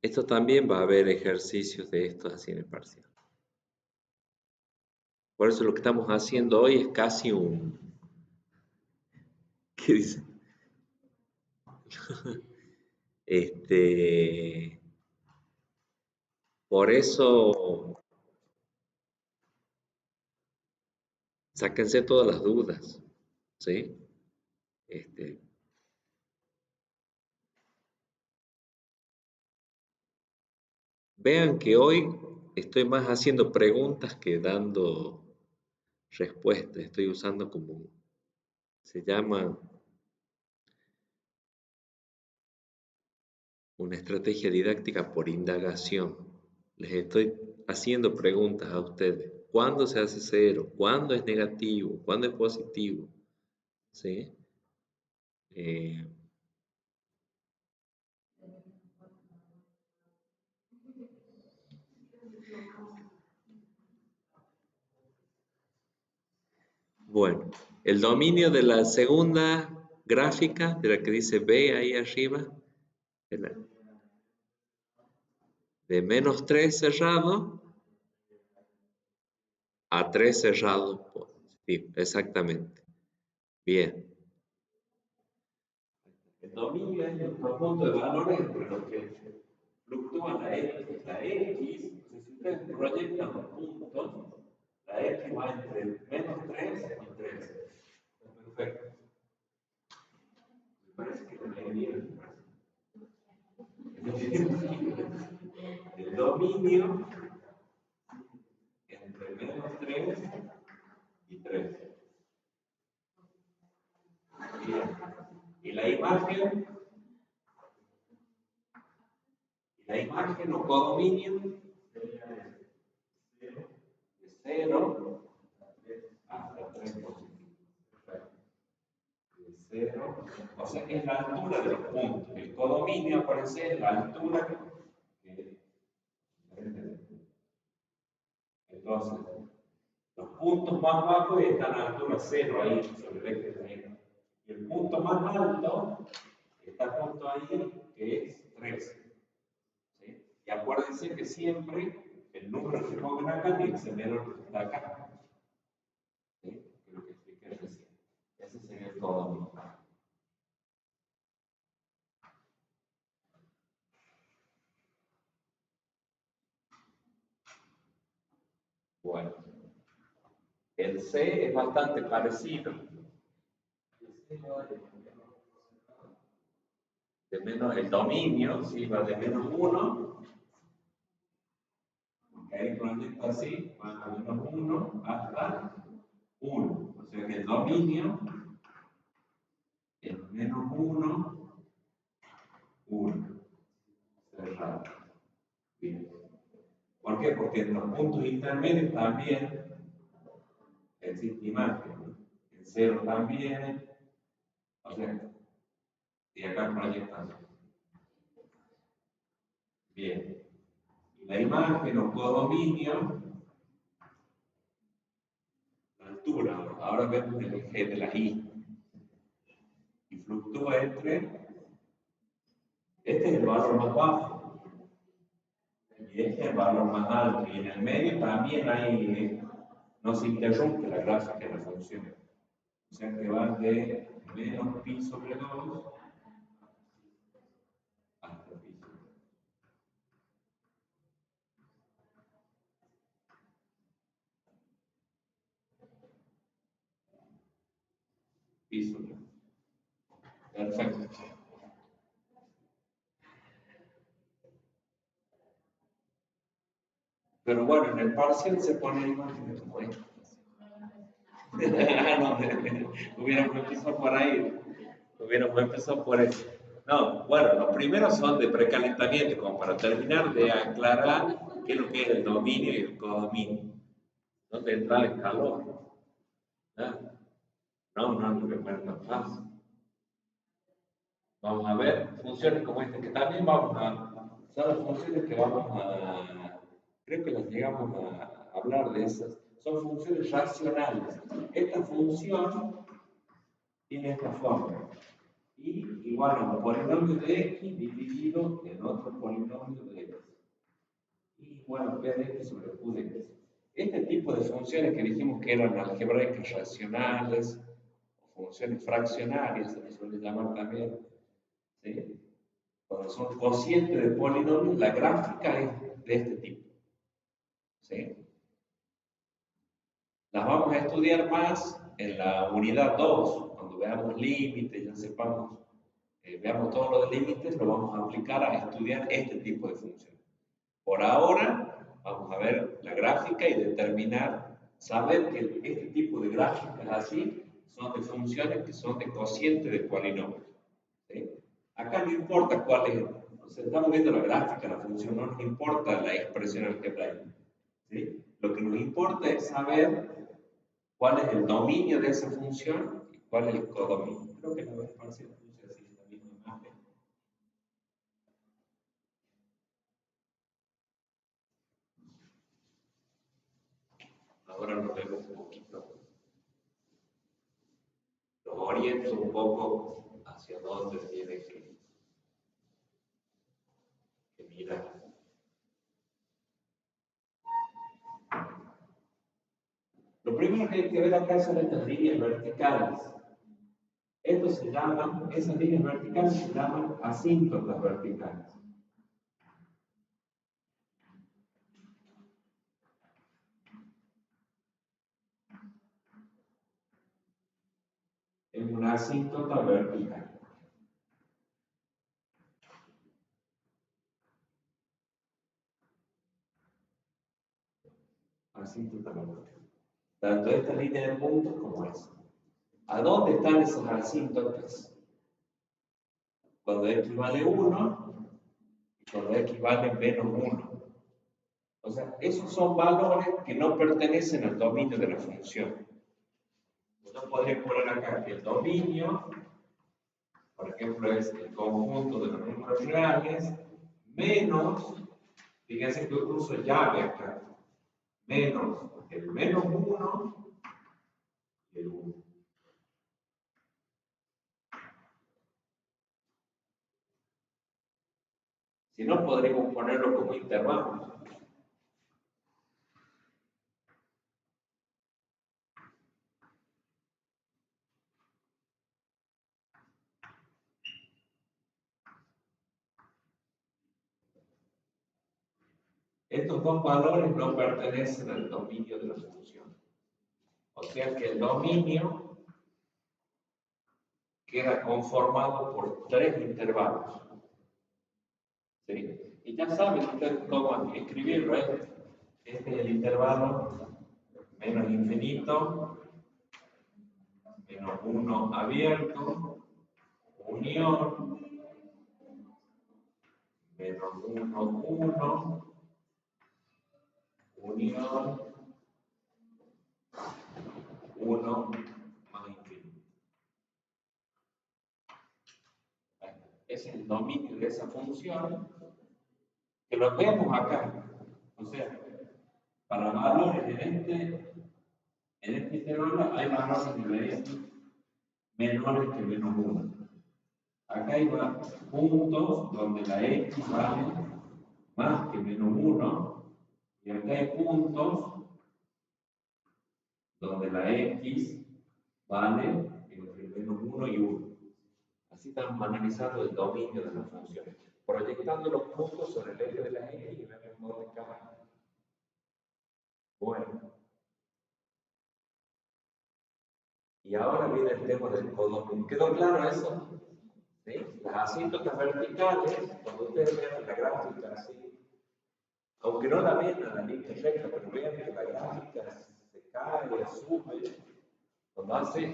Esto también va a haber ejercicios de estos así en el parcial. Por eso lo que estamos haciendo hoy es casi un... ¿Qué dice? Este, por eso, sáquense todas las dudas, ¿sí? Este, vean que hoy estoy más haciendo preguntas que dando respuestas. Estoy usando como, se llama una estrategia didáctica por indagación. Les estoy haciendo preguntas a ustedes. ¿Cuándo se hace cero? ¿Cuándo es negativo? ¿Cuándo es positivo? ¿Sí? Eh, bueno, el dominio de la segunda gráfica, de la que dice B ahí arriba, de menos 3 cerrado a 3 cerrado positivo. Exactamente. Bien. El dominio es el conjunto de valores entre los que fluctúa la X. La X, si ustedes proyectan los puntos, la X va entre menos 3 y 3. Perfecto. Me parece que la leí. El dominio entre menos 3 y 3. Bien. Y la imagen o codominio de 0 hasta 3 positivo. De 0, o sea que es la altura de los puntos. El codominio aparece en la altura que entonces, los puntos más bajos están a altura 0 ahí sobre el eje de ahí. Y el punto más alto está justo ahí, que es 3. ¿Sí? Y acuérdense que siempre el número que pongan acá tiene que ser menor que el que está acá. ¿Sí? Que es lo que expliqué recién. Ese sería todo. Bueno, el C es bastante parecido. De menos el dominio, si va de menos 1, ahí proyecta así, va de menos 1 hasta 1. O sea que el dominio es menos 1, 1. Cerrado. Bien. ¿Por qué? Porque en los puntos intermedios también existe imagen. En 0 también. O sea, y acá proyectamos. Bien. Y la imagen o codominio, la altura, ahora vemos el eje de la I. Y fluctúa entre, este es el valor más bajo, y este es el valor más alto, y en el medio también hay, no se interrumpe la gráfica de la función. O sea que va de menos pi sobre 2 hasta pi sobre 2. Pi sobre 2. Perfecto. Pero bueno, en el parcial se pone imágenes como esta. No, hubiéramos empezado por ahí. Hubiéramos empezado por eso. No, bueno, los primeros son de precalentamiento, como para terminar de aclarar qué es lo que es el dominio y el codominio. No te entra el calor. ¿Ah? No, no, no me tan fácil. Vamos a ver funciones como esta, que también vamos a, son las funciones que vamos a, creo que las llegamos a hablar de esas, son funciones racionales. Esta función tiene esta forma, y igual a un polinomio de x dividido en otro polinomio de x, y igual a p de x sobre q de x. Este tipo de funciones que dijimos que eran algebraicas racionales, o funciones fraccionarias, se les suele llamar también, ¿sí? Cuando son cocientes de polinomios, la gráfica es de este tipo. ¿Sí? Las vamos a estudiar más en la unidad 2, cuando veamos límites, ya sepamos, veamos todo lo de límites, lo vamos a aplicar a estudiar este tipo de funciones. Por ahora, vamos a ver la gráfica y determinar, saber que este tipo de gráficas así son de funciones que son de cociente de polinomios. ¿Sí? Acá no importa cuál es, o sea, estamos viendo la gráfica, la función, no nos importa la expresión algebraica. ¿Sí? Lo que nos importa es saber cuál es el dominio de esa función y cuál es el codominio. Creo que la vez parcial puse así la misma imagen. Ahora lo vemos un poquito. Los oriento un poco hacia dónde tiene que mirar. Lo primero que hay que ver acá son estas líneas verticales. Estos se llaman, esas líneas verticales se llaman asíntotas verticales. Es una asíntota vertical. Asíntota vertical. Tanto esta línea de puntos como esta. ¿A dónde están esas asíntotas? Cuando x vale 1 y cuando x vale menos 1. O sea, esos son valores que no pertenecen al dominio de la función. Yo podría poner acá que el dominio, por ejemplo, es el conjunto de los números reales menos, fíjense que uso llave acá, menos el menos 1 y el 1. Si no, podríamos ponerlo como intervalos. Estos dos valores no pertenecen al dominio de la función. O sea que el dominio queda conformado por tres intervalos. ¿Sí? Y ya saben ustedes cómo escribirlo. Este es el intervalo menos infinito, menos 1 abierto, unión, menos 1, 1, unión, 1 más infinito. Ese es el dominio de esa función, que lo vemos acá. O sea, para valores en este intervalo hay valores de la x menores que menos 1. Acá hay puntos donde la x vale más que menos 1, y acá hay puntos donde la x vale entre menos 1 y 1. Así estamos analizando el dominio de las funciones, proyectando los puntos sobre el eje de la x y vemos dónde caen. Bueno, y ahora viene el tema del codominio. ¿Quedó claro eso? ¿Sí? Las asíntotas verticales, cuando ustedes vean la gráfica así, Aunque no la ven a la línea recta, pero vean que la gráfica se cae, sube. Cuando hace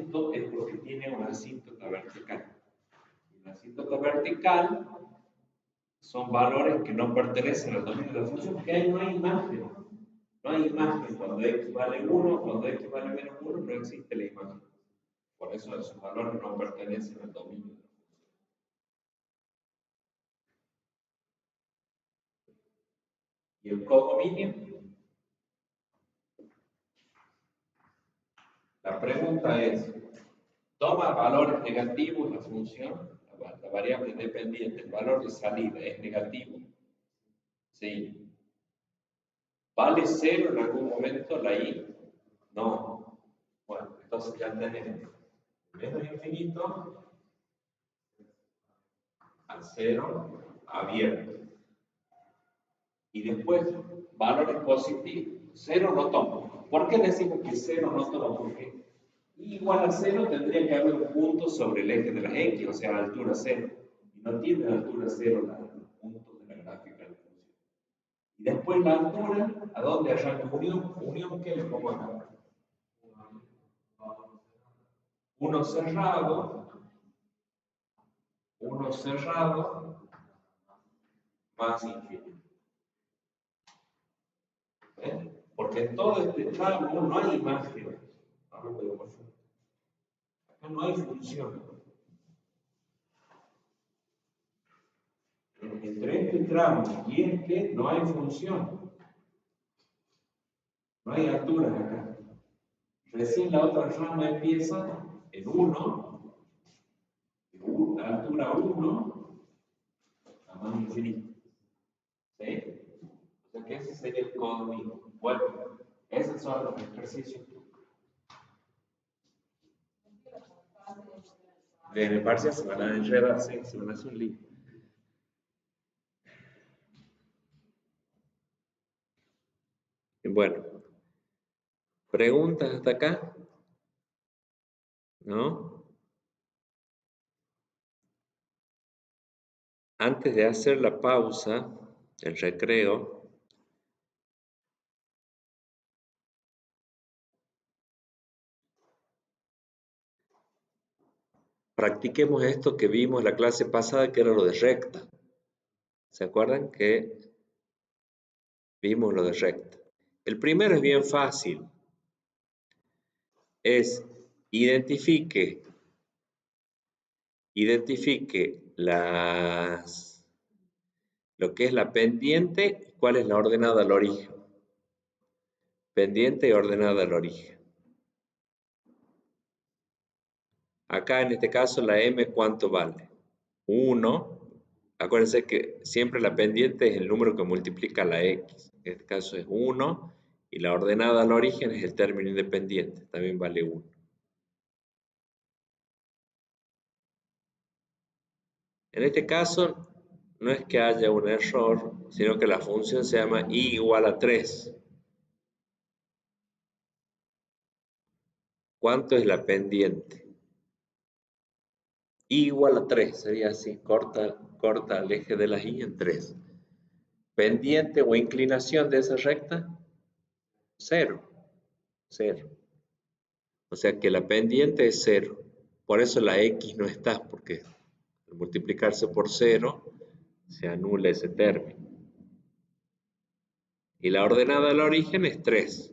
esto es porque tiene una asíntota vertical. Y la asíntota vertical son valores que no pertenecen al dominio de la función, porque ahí no hay imagen. No hay imagen. Cuando x vale 1, cuando x vale menos 1, no existe la imagen. Por eso esos valores no pertenecen al dominio de la función. ¿Y el codominio? La pregunta es, toma valores negativos la función, la variable dependiente, el valor de salida es negativo. Sí. ¿Vale 0 en algún momento la i? No. Bueno, entonces ya tenemos menos infinito al 0 abierto. Y después, valores positivos. 0 no toma. ¿Por qué decimos que 0 no toma? Porque i igual a 0 tendría que haber un punto sobre el eje de las x, o sea, altura 0. Y no tiene altura 0 los puntos de la gráfica de la función. Y después la altura, ¿a dónde arranca unión? Unión, ¿qué le pongo acá? Uno cerrado más infinito. ¿Eh? Porque en todo este tramo no hay imagen. Acá no hay función. Entre este tramo y este no hay función. No hay alturas acá. Recién la otra rama empieza en 1, la altura 1, a más infinito. ¿Sí? O sea que ese sería el codominio. Bueno, esos son los ejercicios. En el parcial se van a enredar, sí, se van a hacer un lío. Bueno, ¿preguntas hasta acá? ¿No? Antes de hacer la pausa, el recreo, practiquemos esto que vimos en la clase pasada, que era lo de recta. ¿Se acuerdan que vimos lo de recta? El primero es bien fácil. Es identifique lo que es la pendiente y cuál es la ordenada al origen. Pendiente y ordenada al origen. Acá en este caso la m, ¿cuánto vale? 1. Acuérdense que siempre la pendiente es el número que multiplica la x. En este caso es 1. Y la ordenada al origen es el término independiente. También vale 1. En este caso, no es que haya un error, sino que la función se llama i igual a 3. ¿Cuánto es la pendiente? I igual a 3, sería así, corta el eje de las i en 3. Pendiente o inclinación de esa recta, 0. 0. O sea que la pendiente es 0. Por eso la x no está, porque al multiplicarse por 0 se anula ese término. Y la ordenada al origen es 3.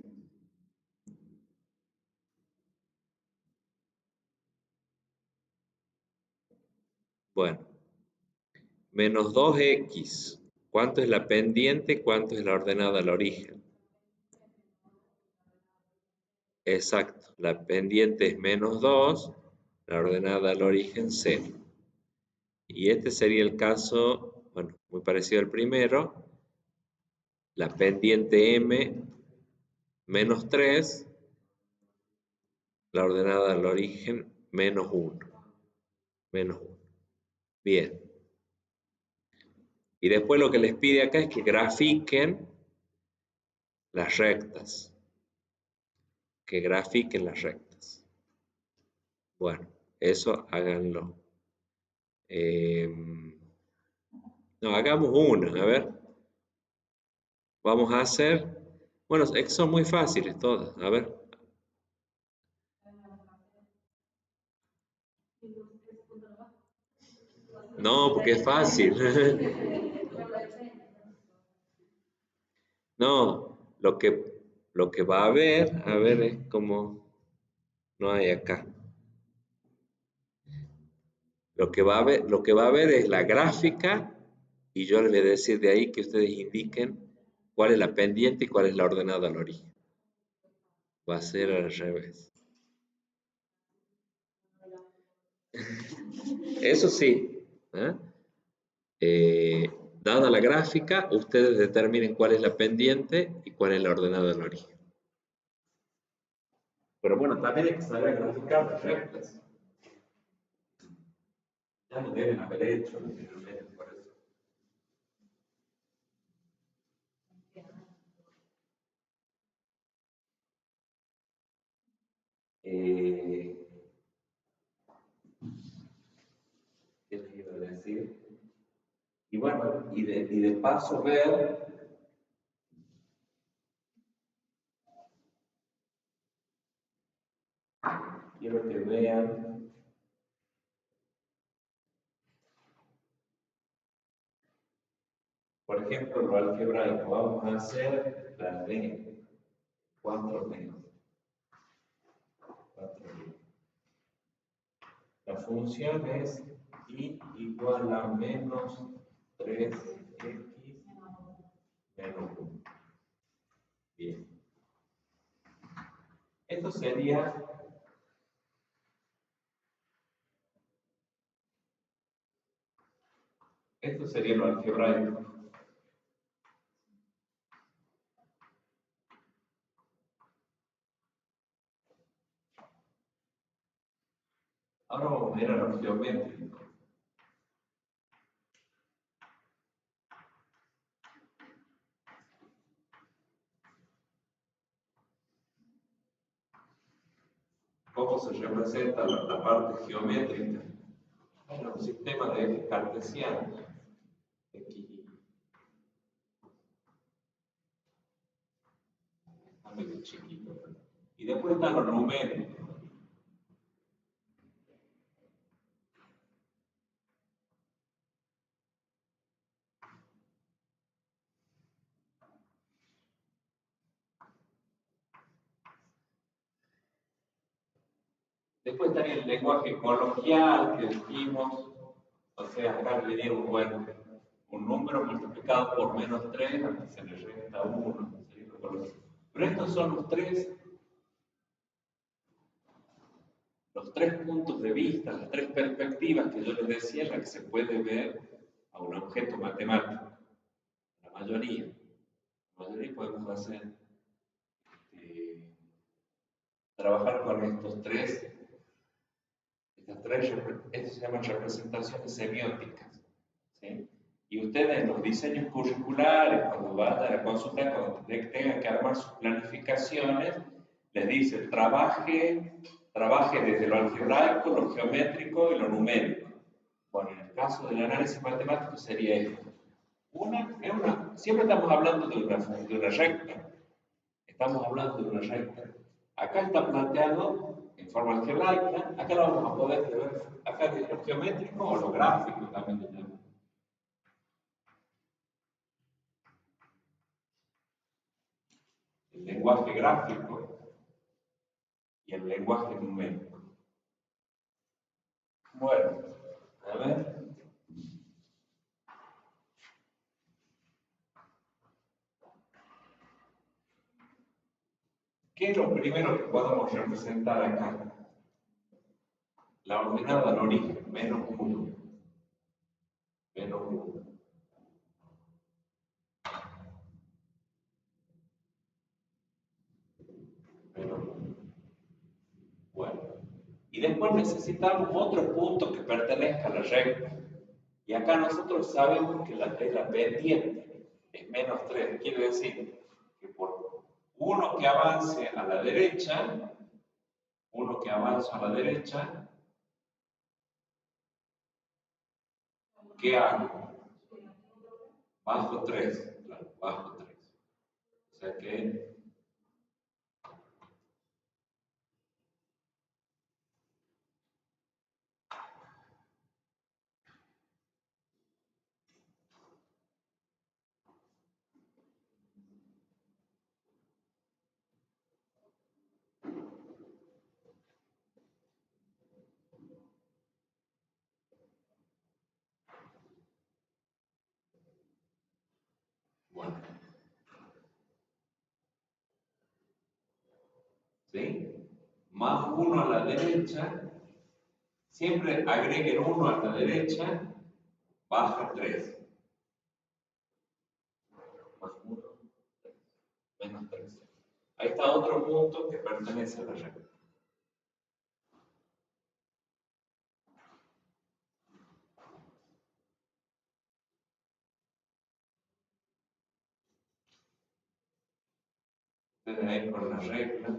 Bueno, menos 2x. ¿Cuánto es la pendiente y cuánto es la ordenada al origen? Exacto, la pendiente es menos 2, la ordenada al origen 0. Y este sería el caso, bueno, muy parecido al primero. La pendiente m menos 3, la ordenada al origen menos 1. Menos 1. Bien. Y después lo que les pide acá es que grafiquen las rectas. Que grafiquen las rectas. Bueno, eso háganlo. No, No, hagamos una, a ver. Vamos a hacer, bueno, es que son muy fáciles todas, a ver. No, porque es fácil. No, lo que va a ver, es como no hay acá. Lo que va a ver es la gráfica y yo les voy a decir de ahí que ustedes indiquen cuál es la pendiente y cuál es la ordenada al origen. Va a ser al revés. Eso sí, ¿eh? Eh, dada la gráfica, ustedes determinen cuál es la pendiente y cuál es la ordenada al origen. Pero bueno, también hay que saber graficar las rectas. Ya lo deben haber hecho anteriormente, por eso. Eh, ¿Qué les iba a decir? Y bueno, y de paso ver, quiero que vean, por ejemplo, lo algebraico. Vamos a hacer la de 4 menos. 4 menos. La función es y igual a menos 3x menos 1. Bien. Esto sería, esto sería lo algebraico. Ahora vamos a ir a lo geométrico. ¿Cómo se representa la parte geométrica? Bueno, un sistema de ejes cartesianos. Aquí está medio chiquito. Y después están los numéricos. Después está el lenguaje coloquial que dijimos, o sea, acá le digo, bueno, un número multiplicado por menos 3, aquí se le resta 1. Pero estos son los tres puntos de vista, las tres perspectivas que yo les decía en las que se puede ver a un objeto matemático. La mayoría podemos hacer, eh, trabajar con estas se llaman representaciones semióticas. ¿Sí? Y ustedes en los diseños curriculares, cuando vayan a consultar, cuando tengan que armar sus planificaciones, les dicen, trabaje desde lo algebraico, lo geométrico y lo numérico. Bueno, en el caso del análisis matemático sería esto. Siempre estamos hablando de una recta. Estamos hablando de una recta. Acá está planteado en forma algebraica. Acá lo vamos a poder ver. Acá es lo geométrico o lo gráfico también le llaman. El lenguaje gráfico y el lenguaje numérico. Bueno, a ver. ¿Qué es lo primero que podemos representar acá? La ordenada al origen, menos 1. Menos 1. Menos 1. Bueno. Y después necesitamos otro punto que pertenezca a la recta. Y acá nosotros sabemos que la pendiente es menos 3. Quiere decir que por uno que avance a la derecha, ¿qué hago? bajo 3, claro, bajo 3. O sea que bueno, ¿sí? Más 1 a la derecha, siempre agreguen 1 a la derecha, baja 3. Más 1, menos 3. Ahí está otro punto que pertenece a la recta. Ustedes ahí con la regla.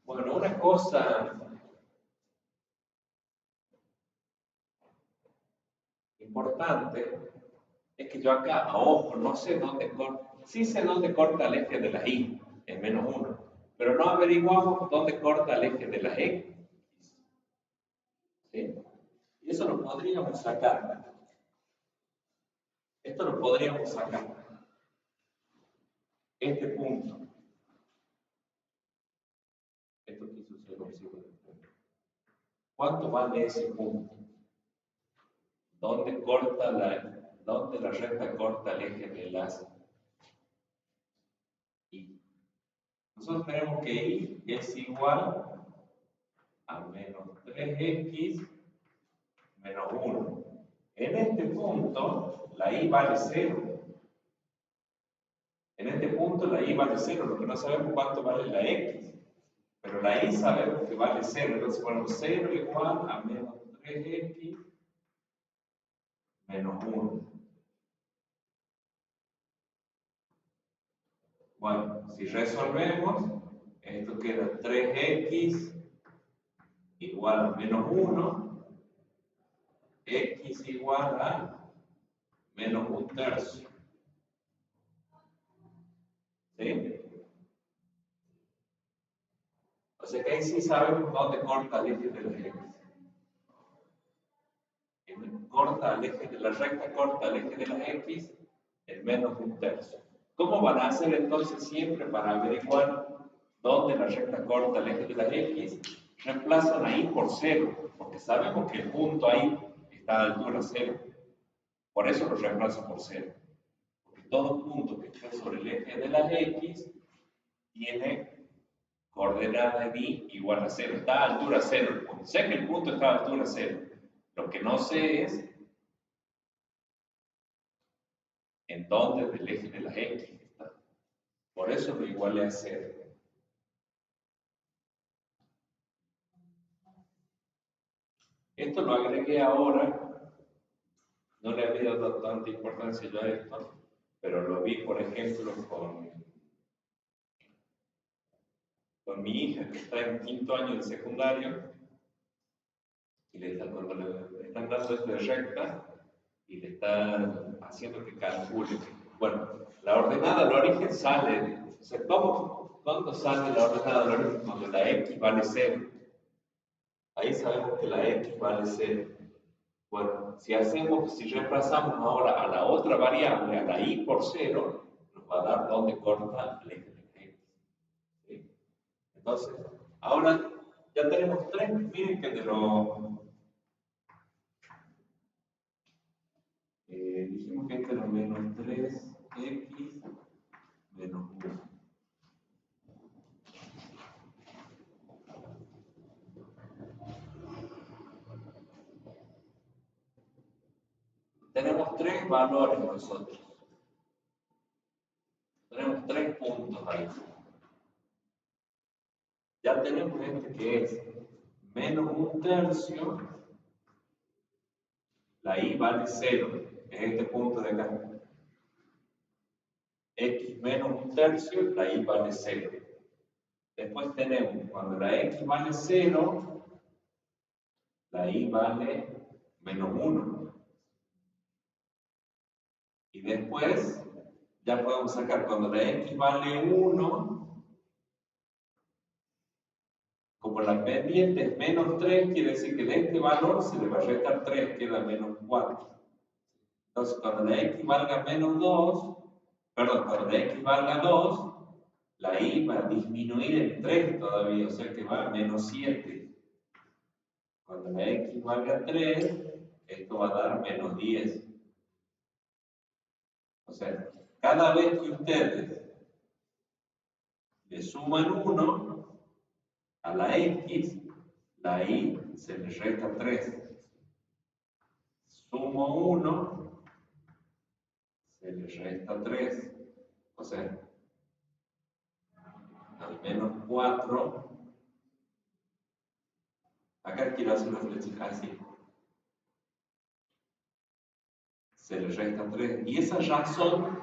Bueno, una cosa importante es que yo acá, a ojo, no sé dónde corta, sí sé dónde corta el eje de la y, en menos 1, pero no averiguamos dónde corta el eje de la x. ¿Sí? Y eso lo podríamos sacar. Esto lo podríamos sacar. Este punto. Esto quiso ser un círculo de punto. ¿Cuánto vale ese punto? ¿Dónde la recta corta el eje de las y? Nosotros tenemos que y es igual a menos 3x menos 1. En este punto, la y vale 0. En este punto, la y vale 0, lo que no sabemos cuánto vale la x. Pero la y sabemos que vale 0. Entonces ponemos 0 igual a menos 3x menos 1. Bueno, si resolvemos, esto queda 3x igual a menos 1, x igual a menos 1/3. ¿Sí? O sea que ahí sí sabemos dónde corta el eje de la x. Corta el eje de la recta, corta el eje de la x en menos 1/3. ¿Cómo van a hacer entonces siempre para averiguar dónde la recta corta el eje de la x? Reemplazan ahí por 0, porque sabemos que el punto ahí está a altura 0. Por eso lo reemplazo por 0. Porque todo punto que esté sobre el eje de la x tiene coordenada de y igual a 0. Está a altura 0. Sé que el punto está a altura 0. Lo que no sé es en dónde del eje de la x está. Por eso lo igualé a 0. Esto lo agregué ahora, no le había dado tanta importancia yo a esto, pero lo vi, por ejemplo, con mi hija que está en 5º año de secundario, y cuando le están dando esto de recta, y le están haciendo que calcule. Bueno, la ordenada del origen sale, o sea, ¿cuándo sale la ordenada del origen? Cuando la x vale 0. Ahí sabemos que la x vale 0. Bueno, si reemplazamos ahora a la otra variable, a la y por 0, nos va a dar dónde corta el eje de x. ¿Sí? Entonces, ahora ya tenemos 3, miren que dijimos que este era menos 3x menos 1. Tenemos 3 valores nosotros. Tenemos 3 puntos ahí. Ya tenemos este que es menos 1/3. La y vale 0. Es este punto de acá. x menos 1/3, la y vale 0. Después tenemos, cuando la x vale 0, la y vale menos 1. Y después, ya podemos sacar, cuando la x vale 1, como la pendiente es menos 3, quiere decir que de este valor se le va a restar 3, queda menos 4. Entonces, cuando la x valga menos 2, perdón, cuando la x valga 2, la y va a disminuir en 3 todavía, o sea que va a menos 7. Cuando la x valga 3, esto va a dar menos 10. O sea, cada vez que ustedes le suman 1 a la x, la y se le resta 3. Sumo 1, se le resta 3. O sea, al menos 4. Acá quiero hacer una flechita así. Se le resta 3. Y esa razón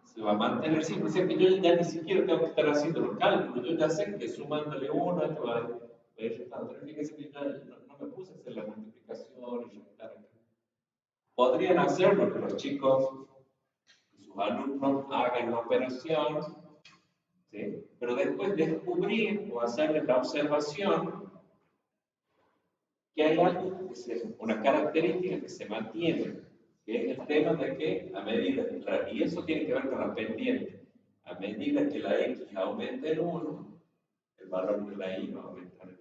se va a mantener siempre. O sea que yo ya ni siquiera tengo que estar haciendo los cálculos. Yo ya sé que sumándole 1, esto va a ir restando 3. Fíjense que yo no me puse a hacer la multiplicación y restar acá. Podrían hacerlo que los chicos, sus alumnos, hagan la operación, ¿sí? Pero después descubrir o hacerles la observación que hay algo, una característica que se mantiene, que es el tema de que a medida, y eso tiene que ver con la pendiente, a medida que la x aumenta en 1, el valor de la y va a aumentar en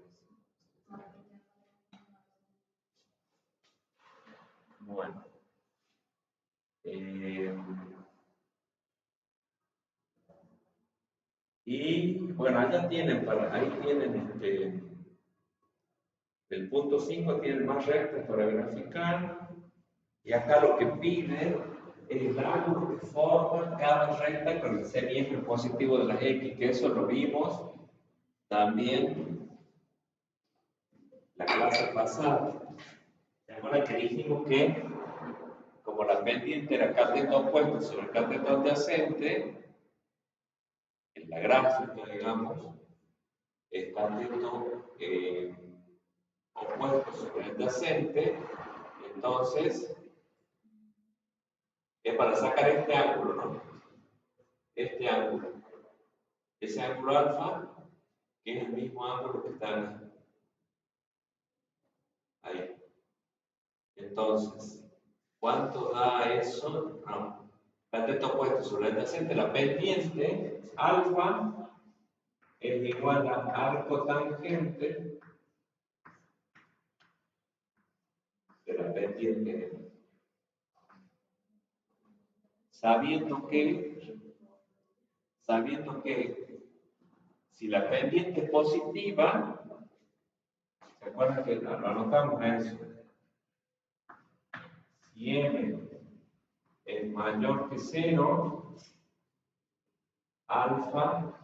1. Bueno. Y bueno, allá tienen, ahí tienen el punto 5 tiene más rectas para graficar, y acá lo que pide es el ángulo que forma cada recta con el semieje positivo de las x, que eso lo vimos también la clase pasada. ¿Se acuerdan que dijimos que como la pendiente era cateto opuesto sobre cateto adyacente, en la gráfica, digamos, es cateto opuesto sobre adyacente, entonces es para sacar este ángulo, ¿no? Este ángulo. Ese ángulo alfa, que es el mismo ángulo que está ahí. Entonces, ¿cuánto da eso? No. Cateto opuesto sobre adyacente, la pendiente alfa es igual a arco tangente de la pendiente. Sabiendo que si la pendiente es positiva, ¿se acuerdan que lo anotamos a eso? Si m es mayor que 0, alfa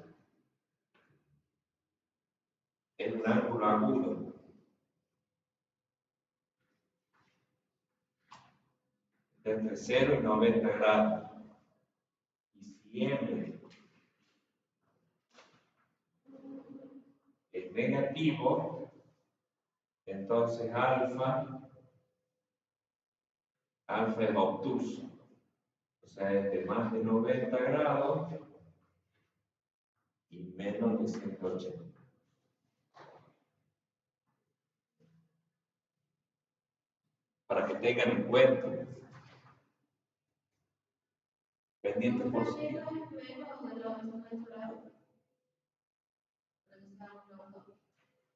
es un ángulo agudo. Entre 0 y 90 grados. Y si m es negativo, entonces alfa es obtuso. O sea, es de más de 90 grados y menos de 180. Para que tengan en cuenta. Pendiente positiva.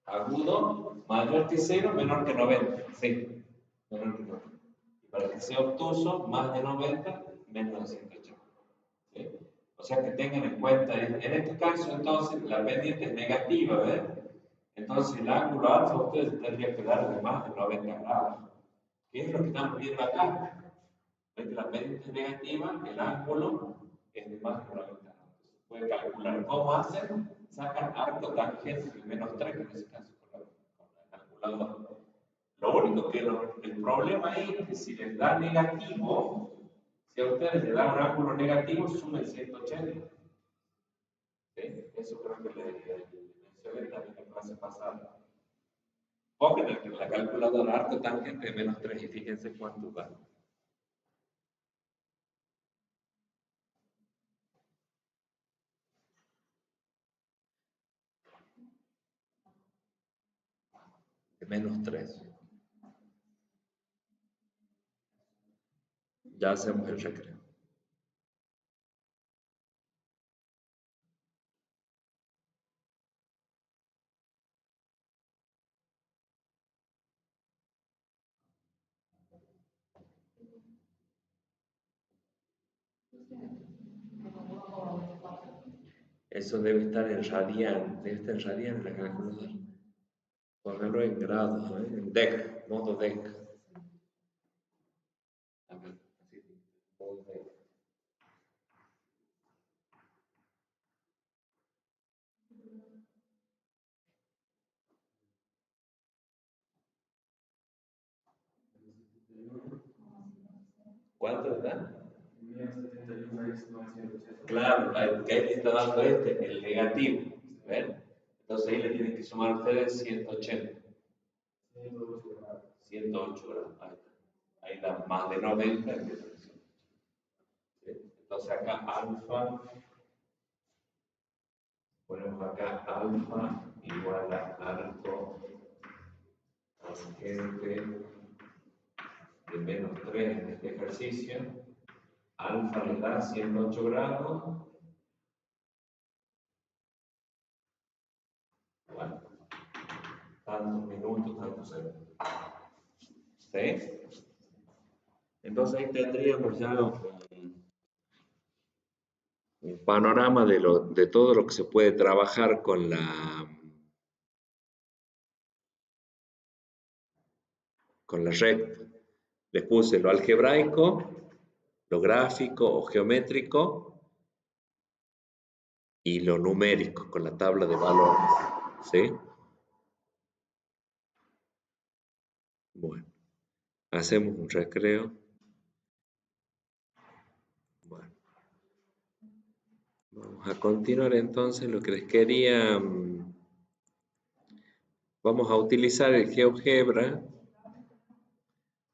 Agudo, mayor que 0, menor que 90. Sí, menor que 90. Y para que sea obtuso, más de 90, menos de 180. ¿Sí? O sea que tengan en cuenta, en este caso entonces la pendiente es negativa, ¿ves? Entonces el ángulo alfa ustedes tendrían que dar de más de 90 grados. ¿Qué es lo que estamos viendo acá? ¿Ves que la pendiente es negativa? El ángulo es de más de 90 grados. Pueden calcular cómo hacen, sacan arco tangente de menos 3 en ese caso con la calculadora. Lo único que el problema ahí es que si les da negativo, Si a ustedes le dan un ángulo negativo, sumen 180. ¿Sí? Eso creo que le mencioné también en la clase pasada. Pongan en la calculadora arco tangente de menos 3 y fíjense cuánto da. De menos 3. Ya hacemos el recreo. Eso debe estar en radian, debe estar en radian en la calculadora. Ponerlo en grados, ¿eh? En DEC, modo DEC. A ver, así, modo DEC. ¿Cuánto da? Claro, que ahí le está dando el negativo. ¿Ven? Entonces ahí le tienen que sumar a ustedes 180. 108 grados. Ahí da más de 90. ¿Sí? Entonces acá alfa, ponemos acá alfa igual a arco tangente de menos 3 en este ejercicio. Alfa le da 108 grados. Bueno, tantos minutos, tantos segundos. ¿Sí? Entonces ahí tendríamos ya un panorama de todo lo que se puede trabajar con la recta. Les puse lo algebraico, lo gráfico o geométrico y lo numérico con la tabla de valores. ¿Sí? Bueno, hacemos un recreo. Bueno, vamos a continuar entonces lo que les quería. Vamos a utilizar el GeoGebra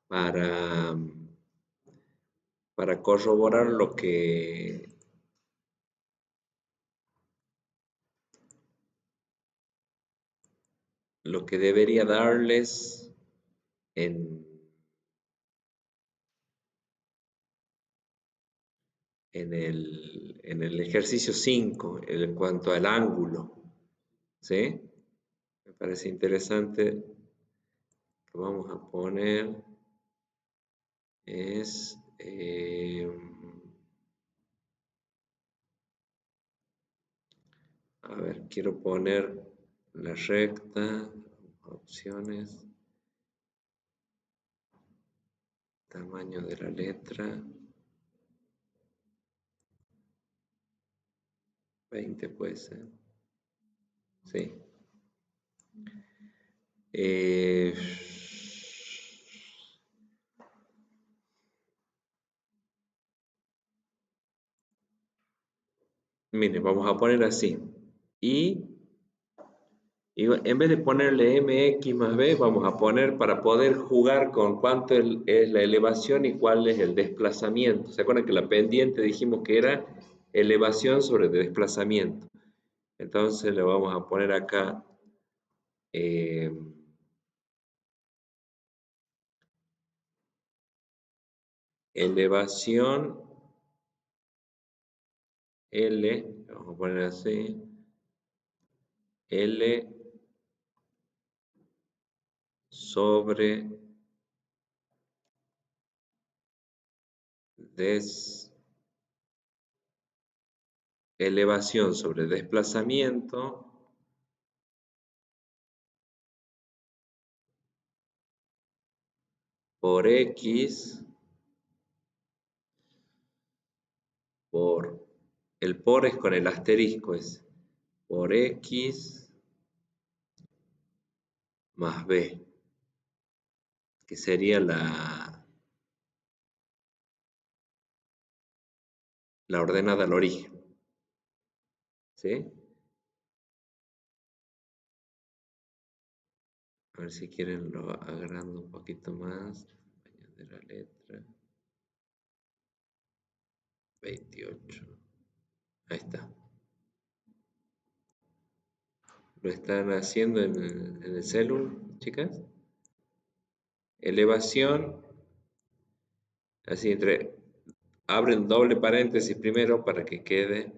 para, para corroborar lo que debería darles en el ejercicio 5 en cuanto al ángulo. ¿Sí? Me parece interesante. Lo vamos a poner es a ver, quiero poner la recta, opciones, tamaño de la letra, 20 puede ser. Sí. Miren, vamos a poner así. Y en vez de ponerle mx más b, vamos a poner para poder jugar con cuánto es la elevación y cuál es el desplazamiento. ¿Se acuerdan que la pendiente dijimos que era elevación sobre desplazamiento? Entonces le vamos a poner acá elevación L, vamos a poner así, L sobre elevación sobre desplazamiento por X el por es con el asterisco, es por X más B, que sería la ordenada al origen. ¿Sí? A ver si quieren lo agrando un poquito más. Añadir la letra. 28. Ahí está. ¿Lo están haciendo en el celu, chicas? Elevación, así abren doble paréntesis primero para que quede,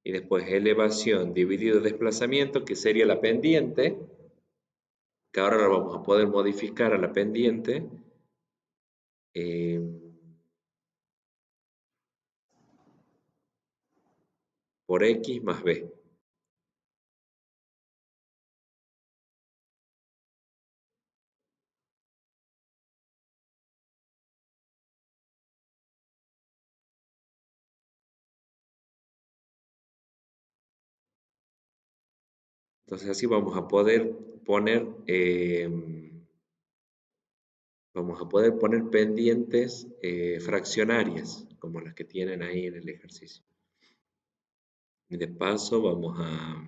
y después elevación dividido desplazamiento, que sería la pendiente, que ahora la vamos a poder modificar a la pendiente, eh, por X más B. Entonces así vamos a poder poner, pendientes fraccionarias, como las que tienen ahí en el ejercicio. Y de paso vamos a...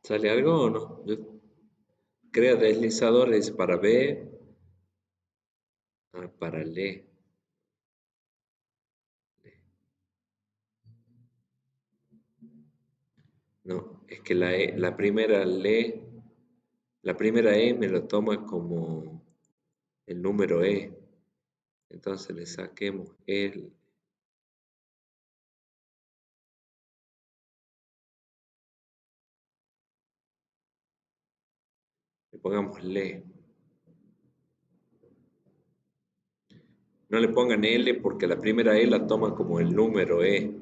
¿Sale algo o no? Crea deslizadores para B, para L. No, es que la primera la primera E me lo toma como el número E. Entonces le saquemos le pongamos L. No le pongan L porque la primera E la toma como el número E.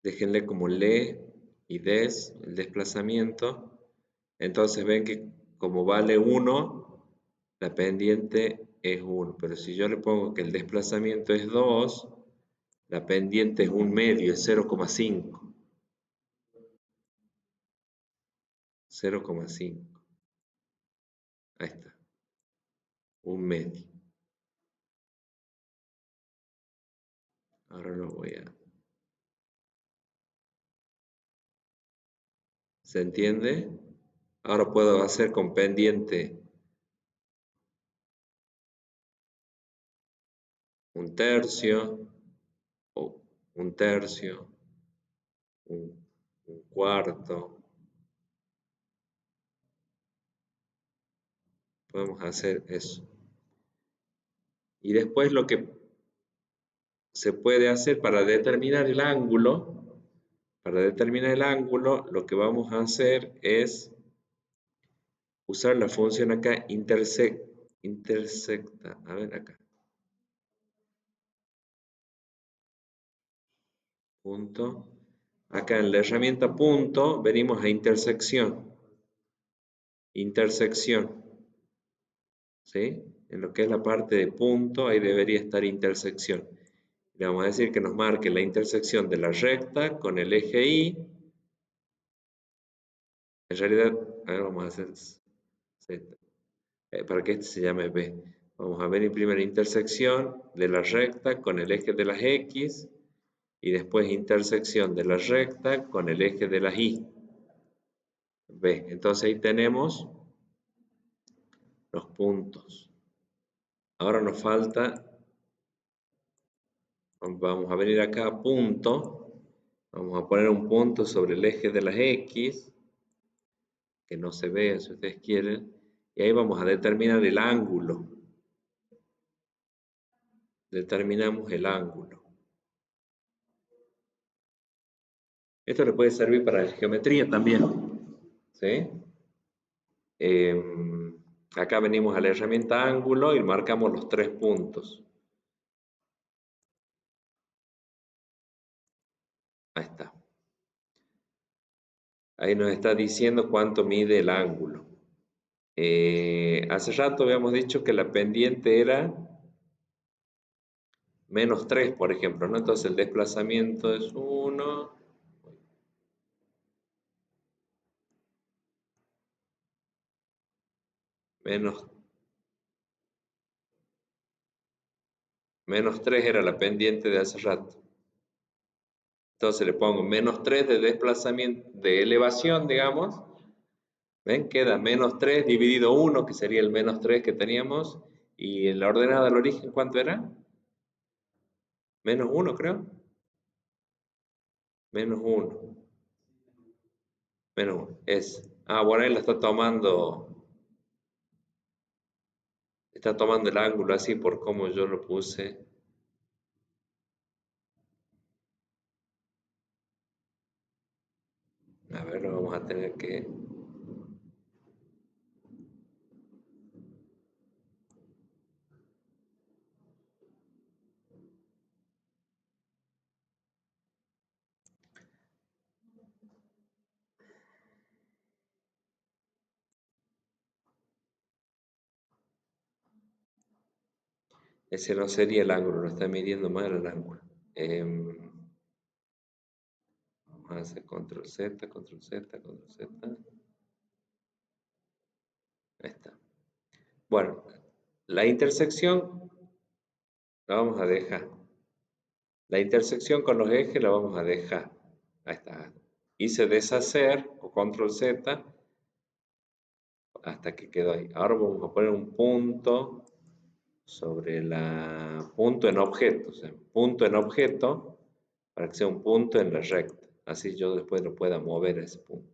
Déjenle como L y des, el desplazamiento. Entonces ven que como vale 1, la pendiente es 1. Pero si yo le pongo que el desplazamiento es 2, la pendiente es 1 medio, es 0,5. 0,5. Ahí está. 1 medio. Ahora lo voy a... ¿Se entiende? Ahora puedo hacer con pendiente 1/3, o 1/3, 1/4. Podemos hacer eso. Y después lo que se puede hacer para determinar el ángulo, lo que vamos a hacer es usar la función acá intersecta. A ver acá. Punto. Acá en la herramienta punto venimos a intersección. Intersección. ¿Sí? En lo que es la parte de punto, ahí debería estar intersección. Le vamos a decir que nos marque la intersección de la recta con el eje Y. En realidad, a ver, vamos a hacer Z, para que este se llame B. Vamos a ver primero intersección de la recta con el eje de las X y después intersección de la recta con el eje de las Y. B. Entonces ahí tenemos los puntos. Ahora nos falta, vamos a venir acá a punto, vamos a poner un punto sobre el eje de las X, que no se vea si ustedes quieren, y ahí vamos a determinar el ángulo. Determinamos el ángulo. Esto le puede servir para la geometría también, ¿sí? Acá venimos a la herramienta ángulo y marcamos los 3 puntos. Ahí está. Ahí nos está diciendo cuánto mide el ángulo. Hace rato habíamos dicho que la pendiente era -3, por ejemplo, ¿no? Entonces el desplazamiento es 1. Menos 3 era la pendiente de hace rato. Entonces le pongo -3 de desplazamiento, de elevación, digamos. ¿Ven? Queda -3 dividido 1, que sería el -3 que teníamos. Y en la ordenada del origen, ¿cuánto era? -1, creo. -1. -1. Es. Ah, bueno, ahí la está tomando. Está tomando el ángulo así por cómo yo lo puse. A ver, lo vamos a tener que... Ese no sería el ángulo, lo está midiendo mal el ángulo. Vamos a hacer control Z, control Z, control Z. Ahí está. Bueno, la intersección la vamos a dejar. La intersección con los ejes la vamos a dejar. Ahí está. Hice deshacer o control Z hasta que quedó ahí. Ahora vamos a poner un punto sobre la punto en objeto. O sea, punto en objeto para que sea un punto en la recta. Así yo después lo pueda mover a ese punto.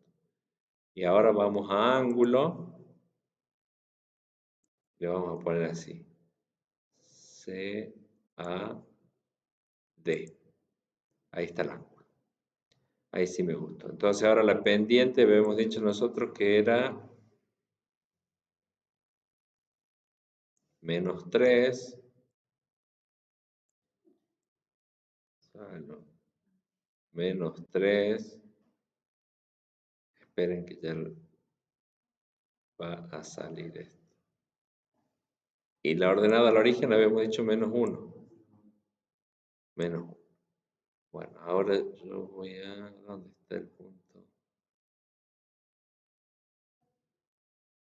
Y ahora vamos a ángulo. Le vamos a poner así. C, A, D. Ahí está el ángulo. Ahí sí me gustó. Entonces ahora la pendiente, habíamos dicho nosotros que era -3. No, -3. Esperen que ya va a salir esto. Y la ordenada al origen habíamos dicho -1. -1. Bueno, ahora yo voy a... ¿Dónde está el punto?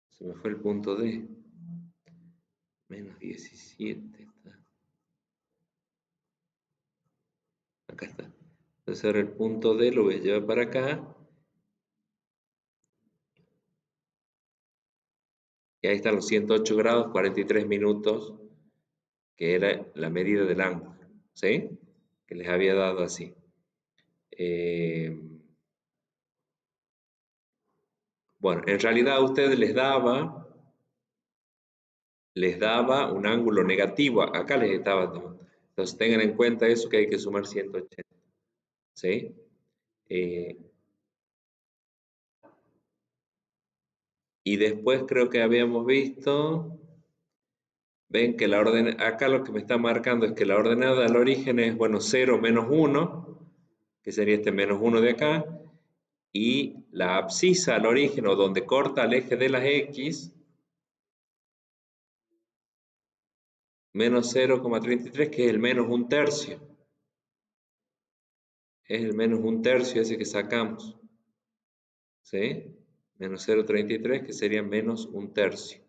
Se me fue el punto D. -17 está. Acá está. Entonces ahora el punto D lo voy a llevar para acá. Y ahí están los 108 grados, 43 minutos, que era la medida del ángulo. ¿Sí? Que les había dado así. Bueno, en realidad a ustedes les daba un ángulo negativo. Acá les estaba dando. Entonces tengan en cuenta eso, que hay que sumar 180. ¿Sí? Y después creo que habíamos visto, ven que la orden, acá lo que me está marcando es que la ordenada al origen es, bueno, 0 menos 1, que sería este -1 de acá, y la abscisa al origen, o donde corta el eje de las X, menos 0,33, que es el -1/3. Es el -1/3 ese que sacamos. ¿Sí? Menos 0,33, que sería -1/3.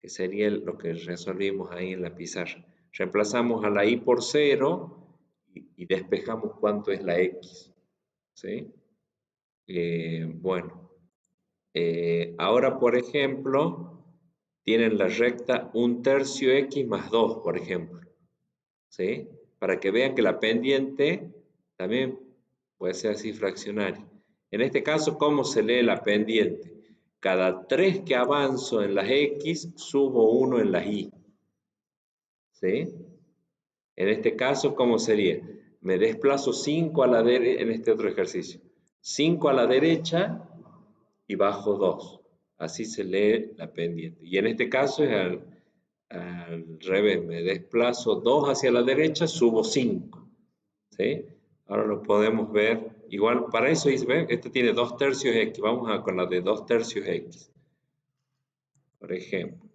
Que sería lo que resolvimos ahí en la pizarra. Reemplazamos a la y por 0 y despejamos cuánto es la x. ¿Sí? Bueno, ahora por ejemplo, tienen la recta 1/3 x más 2, por ejemplo. ¿Sí? Para que vean que la pendiente también puede ser así fraccionaria. En este caso, ¿cómo se lee la pendiente? Cada 3 que avanzo en las X, subo 1 en las Y. ¿Sí? En este caso, ¿cómo sería? me desplazo 5 a la derecha, en este otro ejercicio, 5 a la derecha y bajo 2. Así se lee la pendiente. Y en este caso es al revés, me desplazo 2 hacia la derecha, subo 5. ¿Sí? Ahora lo podemos ver. Igual, para eso, ¿ven? Este tiene 2 tercios X. Vamos con la de 2 tercios X. Por ejemplo,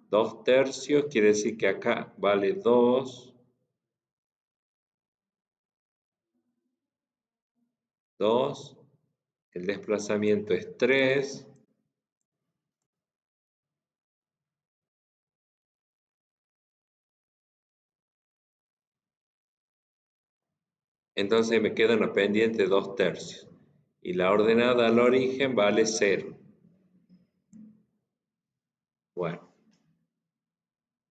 2 tercios quiere decir que acá vale 2. 2. El desplazamiento es 3. Entonces me queda una pendiente 2 tercios. Y la ordenada al origen vale 0. Bueno,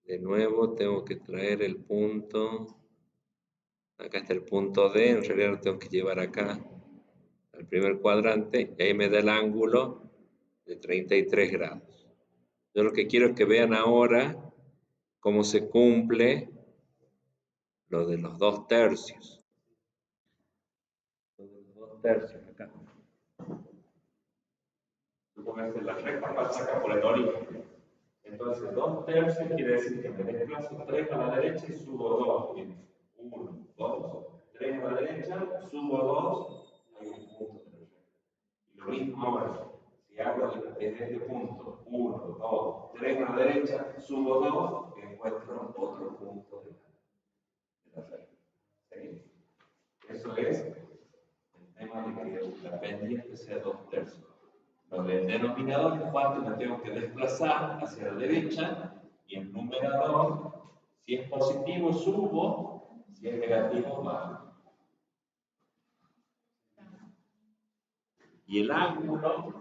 de nuevo tengo que traer el punto. Acá está el punto D, en realidad lo tengo que llevar acá al primer cuadrante, y ahí me da el ángulo de 33 grados. Yo lo que quiero es que vean ahora cómo se cumple lo de los 2 tercios. Lo de los 2 tercios acá. Supóngase la recta pasa acá por el origen. Entonces 2 tercios quiere decir que me desplazo 3 a la derecha y subo 2. 1, 2, 3 a la derecha, subo 2, hay un punto de la recta. Y lo mismo ahora, si hago desde este punto 1, 2, 3 a la derecha, subo 2, encuentro otro punto de la recta. ¿Sí? Eso es el tema de que la pendiente sea 2 tercios. Lo del denominador es cuánto me tengo que desplazar hacia la derecha, y el numerador, si es positivo, subo, si es negativo, bajo. Y el ángulo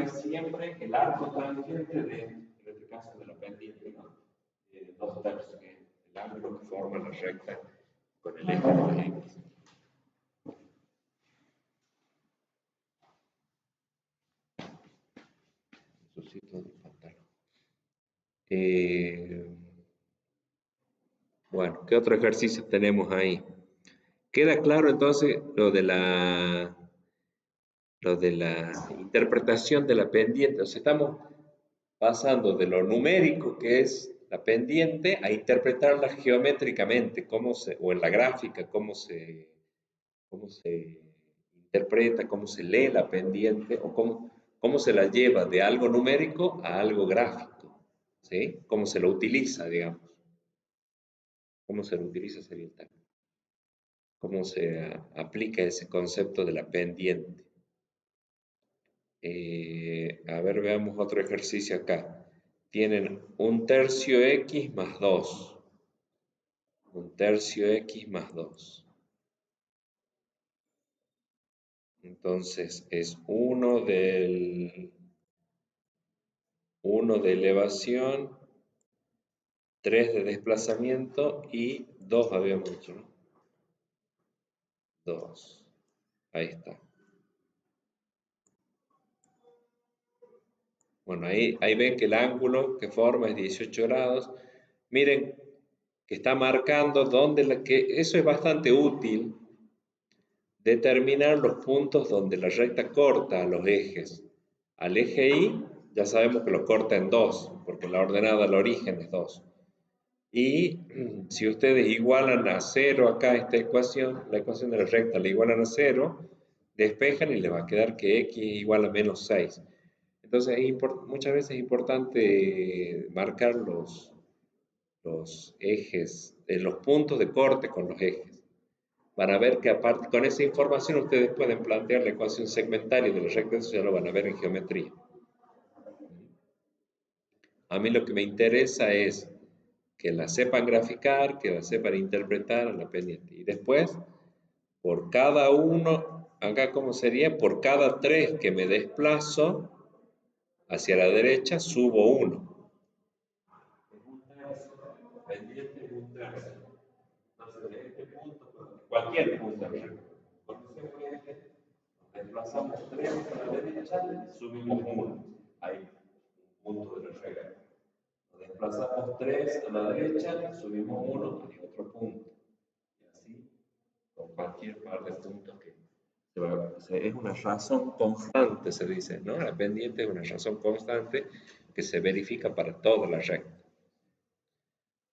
es siempre el arco tangente en este caso de la pendiente, ¿no? De 2 tercios, el ángulo que forma la recta con el eje de la X. Necesito del pantalón. Bueno, ¿qué otro ejercicio tenemos ahí? Queda claro entonces lo de la interpretación de la pendiente. O sea, estamos pasando de lo numérico, que es la pendiente, a interpretarla geométricamente, o en la gráfica, cómo se interpreta, cómo se lee la pendiente, o cómo se la lleva de algo numérico a algo gráfico, ¿sí? Cómo se lo utiliza, digamos. Cómo se lo utiliza sería el término. Cómo se aplica ese concepto de la pendiente. A ver, veamos otro ejercicio acá. Tienen 1 tercio X más 2. 1 tercio X más 2. Entonces es 1 de elevación, 3 de desplazamiento y 2 habíamos dicho, ¿no? 2. Ahí está. Bueno, ahí ven que el ángulo que forma es 18 grados. Miren que está marcando eso es bastante útil, determinar los puntos donde la recta corta a los ejes. Al eje Y ya sabemos que lo corta en 2, porque la ordenada al origen es 2. Y si ustedes igualan a 0 acá esta ecuación, la ecuación de la recta la igualan a 0, despejan y les va a quedar que x es igual a menos 6. Entonces muchas veces es importante marcar los ejes, los puntos de corte con los ejes, para ver que aparte con esa información ustedes pueden plantear la ecuación segmentaria de la recta, eso ya lo van a ver en geometría. A mí lo que me interesa es que la sepan graficar, que la sepan interpretar a la pendiente. Y después, por cada uno, acá como sería, por cada 3 que me desplazo hacia la derecha, subo 1. Es un tercio, pendiente es un tercio. Entonces, de este punto, cualquier punto, con ese eje, desplazamos 3 a la derecha, subimos 1. hay un punto de la regla. Nos desplazamos 3 a la derecha, subimos 1, hay otro punto. Y así, con cualquier par de puntos que es una razón constante, se dice, ¿no? La pendiente es una razón constante que se verifica para toda la recta.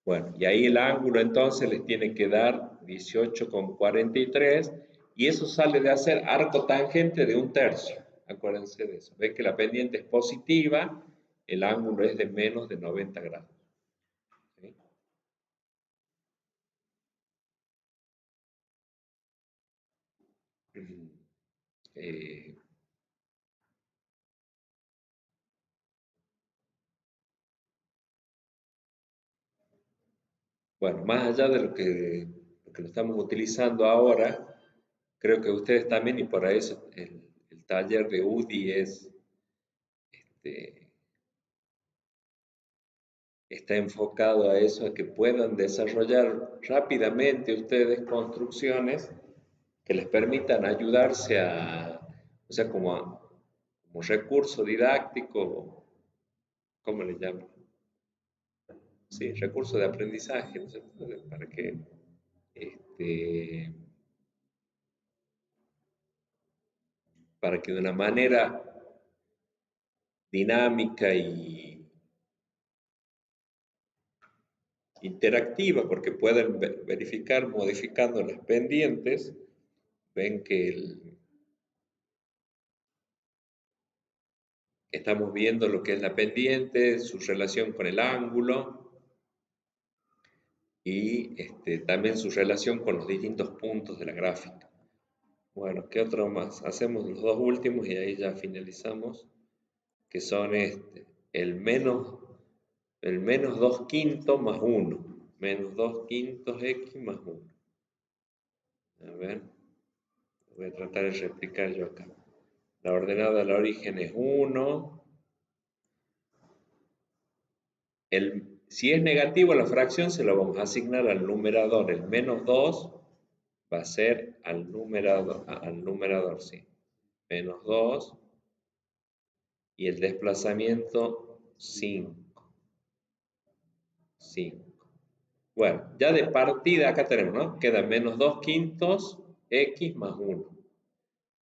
Bueno, y ahí el ángulo entonces les tiene que dar 18,43 y eso sale de hacer arco tangente de 1/3. Acuérdense de eso. Ven que la pendiente es positiva, el ángulo es de menos de 90 grados. ¿Sí? Eh, bueno, más allá de lo que lo estamos utilizando ahora, creo que ustedes también, y por eso el taller de UDI este, está enfocado a eso, a que puedan desarrollar rápidamente ustedes construcciones que les permitan ayudarse o sea, como recurso didáctico, ¿cómo le llaman? Sí, recurso de aprendizaje, ¿no es cierto? Este, para que de una manera dinámica y interactiva, porque pueden verificar modificando las pendientes, ven que estamos viendo lo que es la pendiente, su relación con el ángulo y también su relación con los distintos puntos de la gráfica. Bueno, ¿qué otro más? Hacemos los dos últimos y ahí ya finalizamos, que son el menos 2 quintos más 1. Menos 2 quintos x más 1. A ver, voy a tratar de replicar yo acá. La ordenada del origen es 1. Si es negativo la fracción, se lo vamos a asignar al numerador. El menos 2 va a ser al numerador, sí. Menos 2 y el desplazamiento 5. 5. Bueno, ya de partida acá tenemos, ¿no? Queda menos 2 quintos x más 1.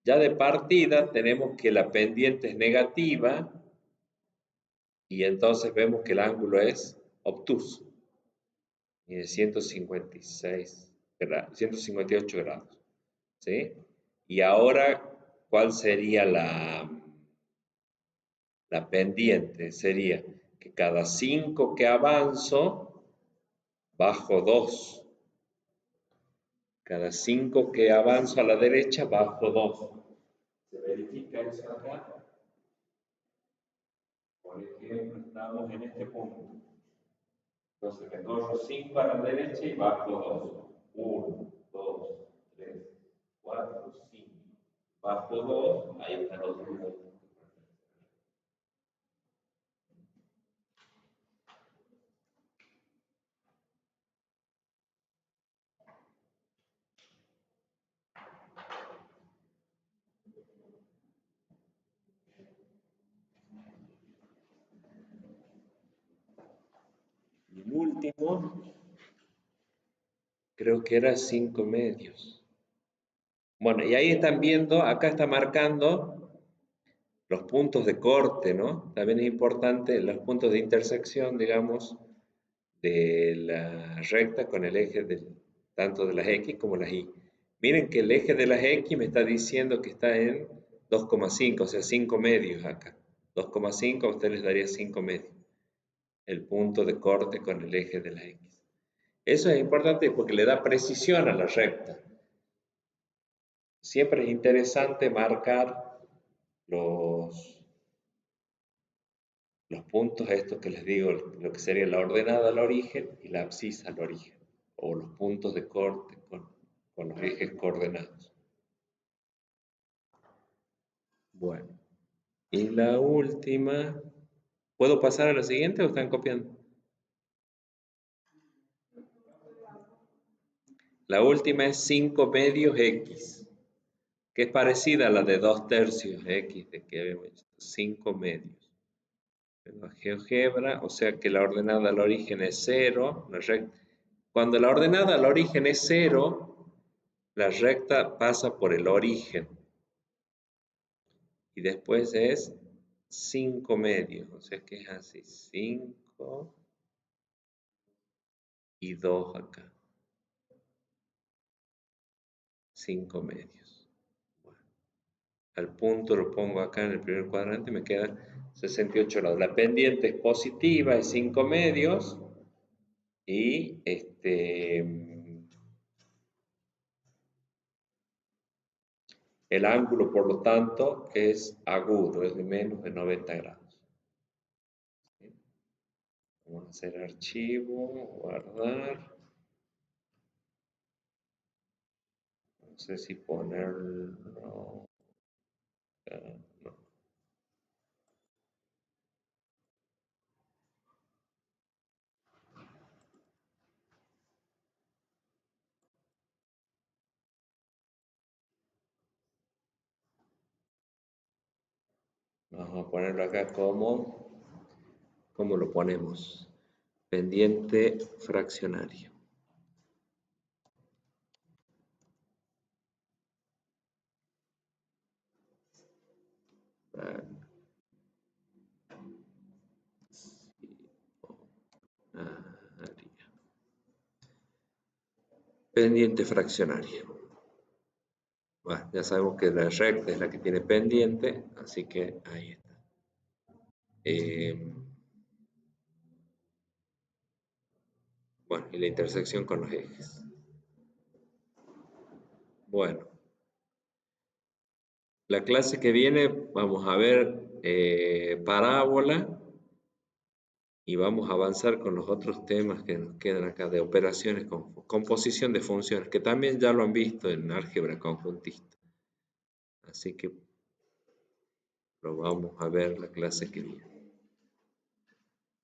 Ya de partida tenemos que la pendiente es negativa y entonces vemos que el ángulo es obtuso. Y de 158 grados. ¿Sí? Y ahora, ¿cuál sería la pendiente? Sería que cada 5 que avanzo, bajo 2. Cada 5 que avanzo a la derecha, bajo 2. ¿Se verifica eso acá? Por ejemplo, estamos en este punto. Entonces me corro 5 a la derecha y bajo 2. 1, 2, 3, 4, 5. Bajo 2, ahí está el otro punto. Y el último, creo que era 5 medios. Bueno, y ahí están viendo, acá está marcando los puntos de corte, ¿no? También es importante los puntos de intersección, digamos, de la recta con el eje tanto de las X como las Y. Miren que el eje de las X me está diciendo que está en 2,5, o sea, 5 medios acá. 2,5 a usted les daría 5 medios. El punto de corte con el eje de las X. Eso es importante porque le da precisión a la recta. Siempre es interesante marcar los puntos estos que les digo, lo que sería la ordenada al origen y la abscisa al origen, o los puntos de corte con los ejes coordenados. Bueno, y la última, ¿puedo pasar a la siguiente o están copiando? La última es 5 medios x, que es parecida a la de 2 tercios x, de que habíamos hecho 5 medios. la GeoGebra, o sea que la ordenada al origen es 0. Cuando la ordenada al origen es 0, la recta pasa por el origen. Y después es 5 medios, o sea que es así, 5 y 2 acá. 5 medios. Bueno, al punto lo pongo acá en el primer cuadrante y me quedan 68 grados. La pendiente es positiva, es 5 medios. Y el ángulo, por lo tanto, es agudo, es de menos de 90 grados. Vamos a hacer archivo, guardar. No sé si ponerlo. No. Vamos a ponerlo acá ¿cómo lo ponemos? Pendiente fraccionario. Pendiente fraccionario. Bueno, ya sabemos que la recta es la que tiene pendiente, así que ahí está. Bueno, y la intersección con los ejes. Bueno, la clase que viene vamos a ver parábola y vamos a avanzar con los otros temas que nos quedan acá de operaciones con composición de funciones, que también ya lo han visto en álgebra conjuntista. Así que lo vamos a ver la clase que viene.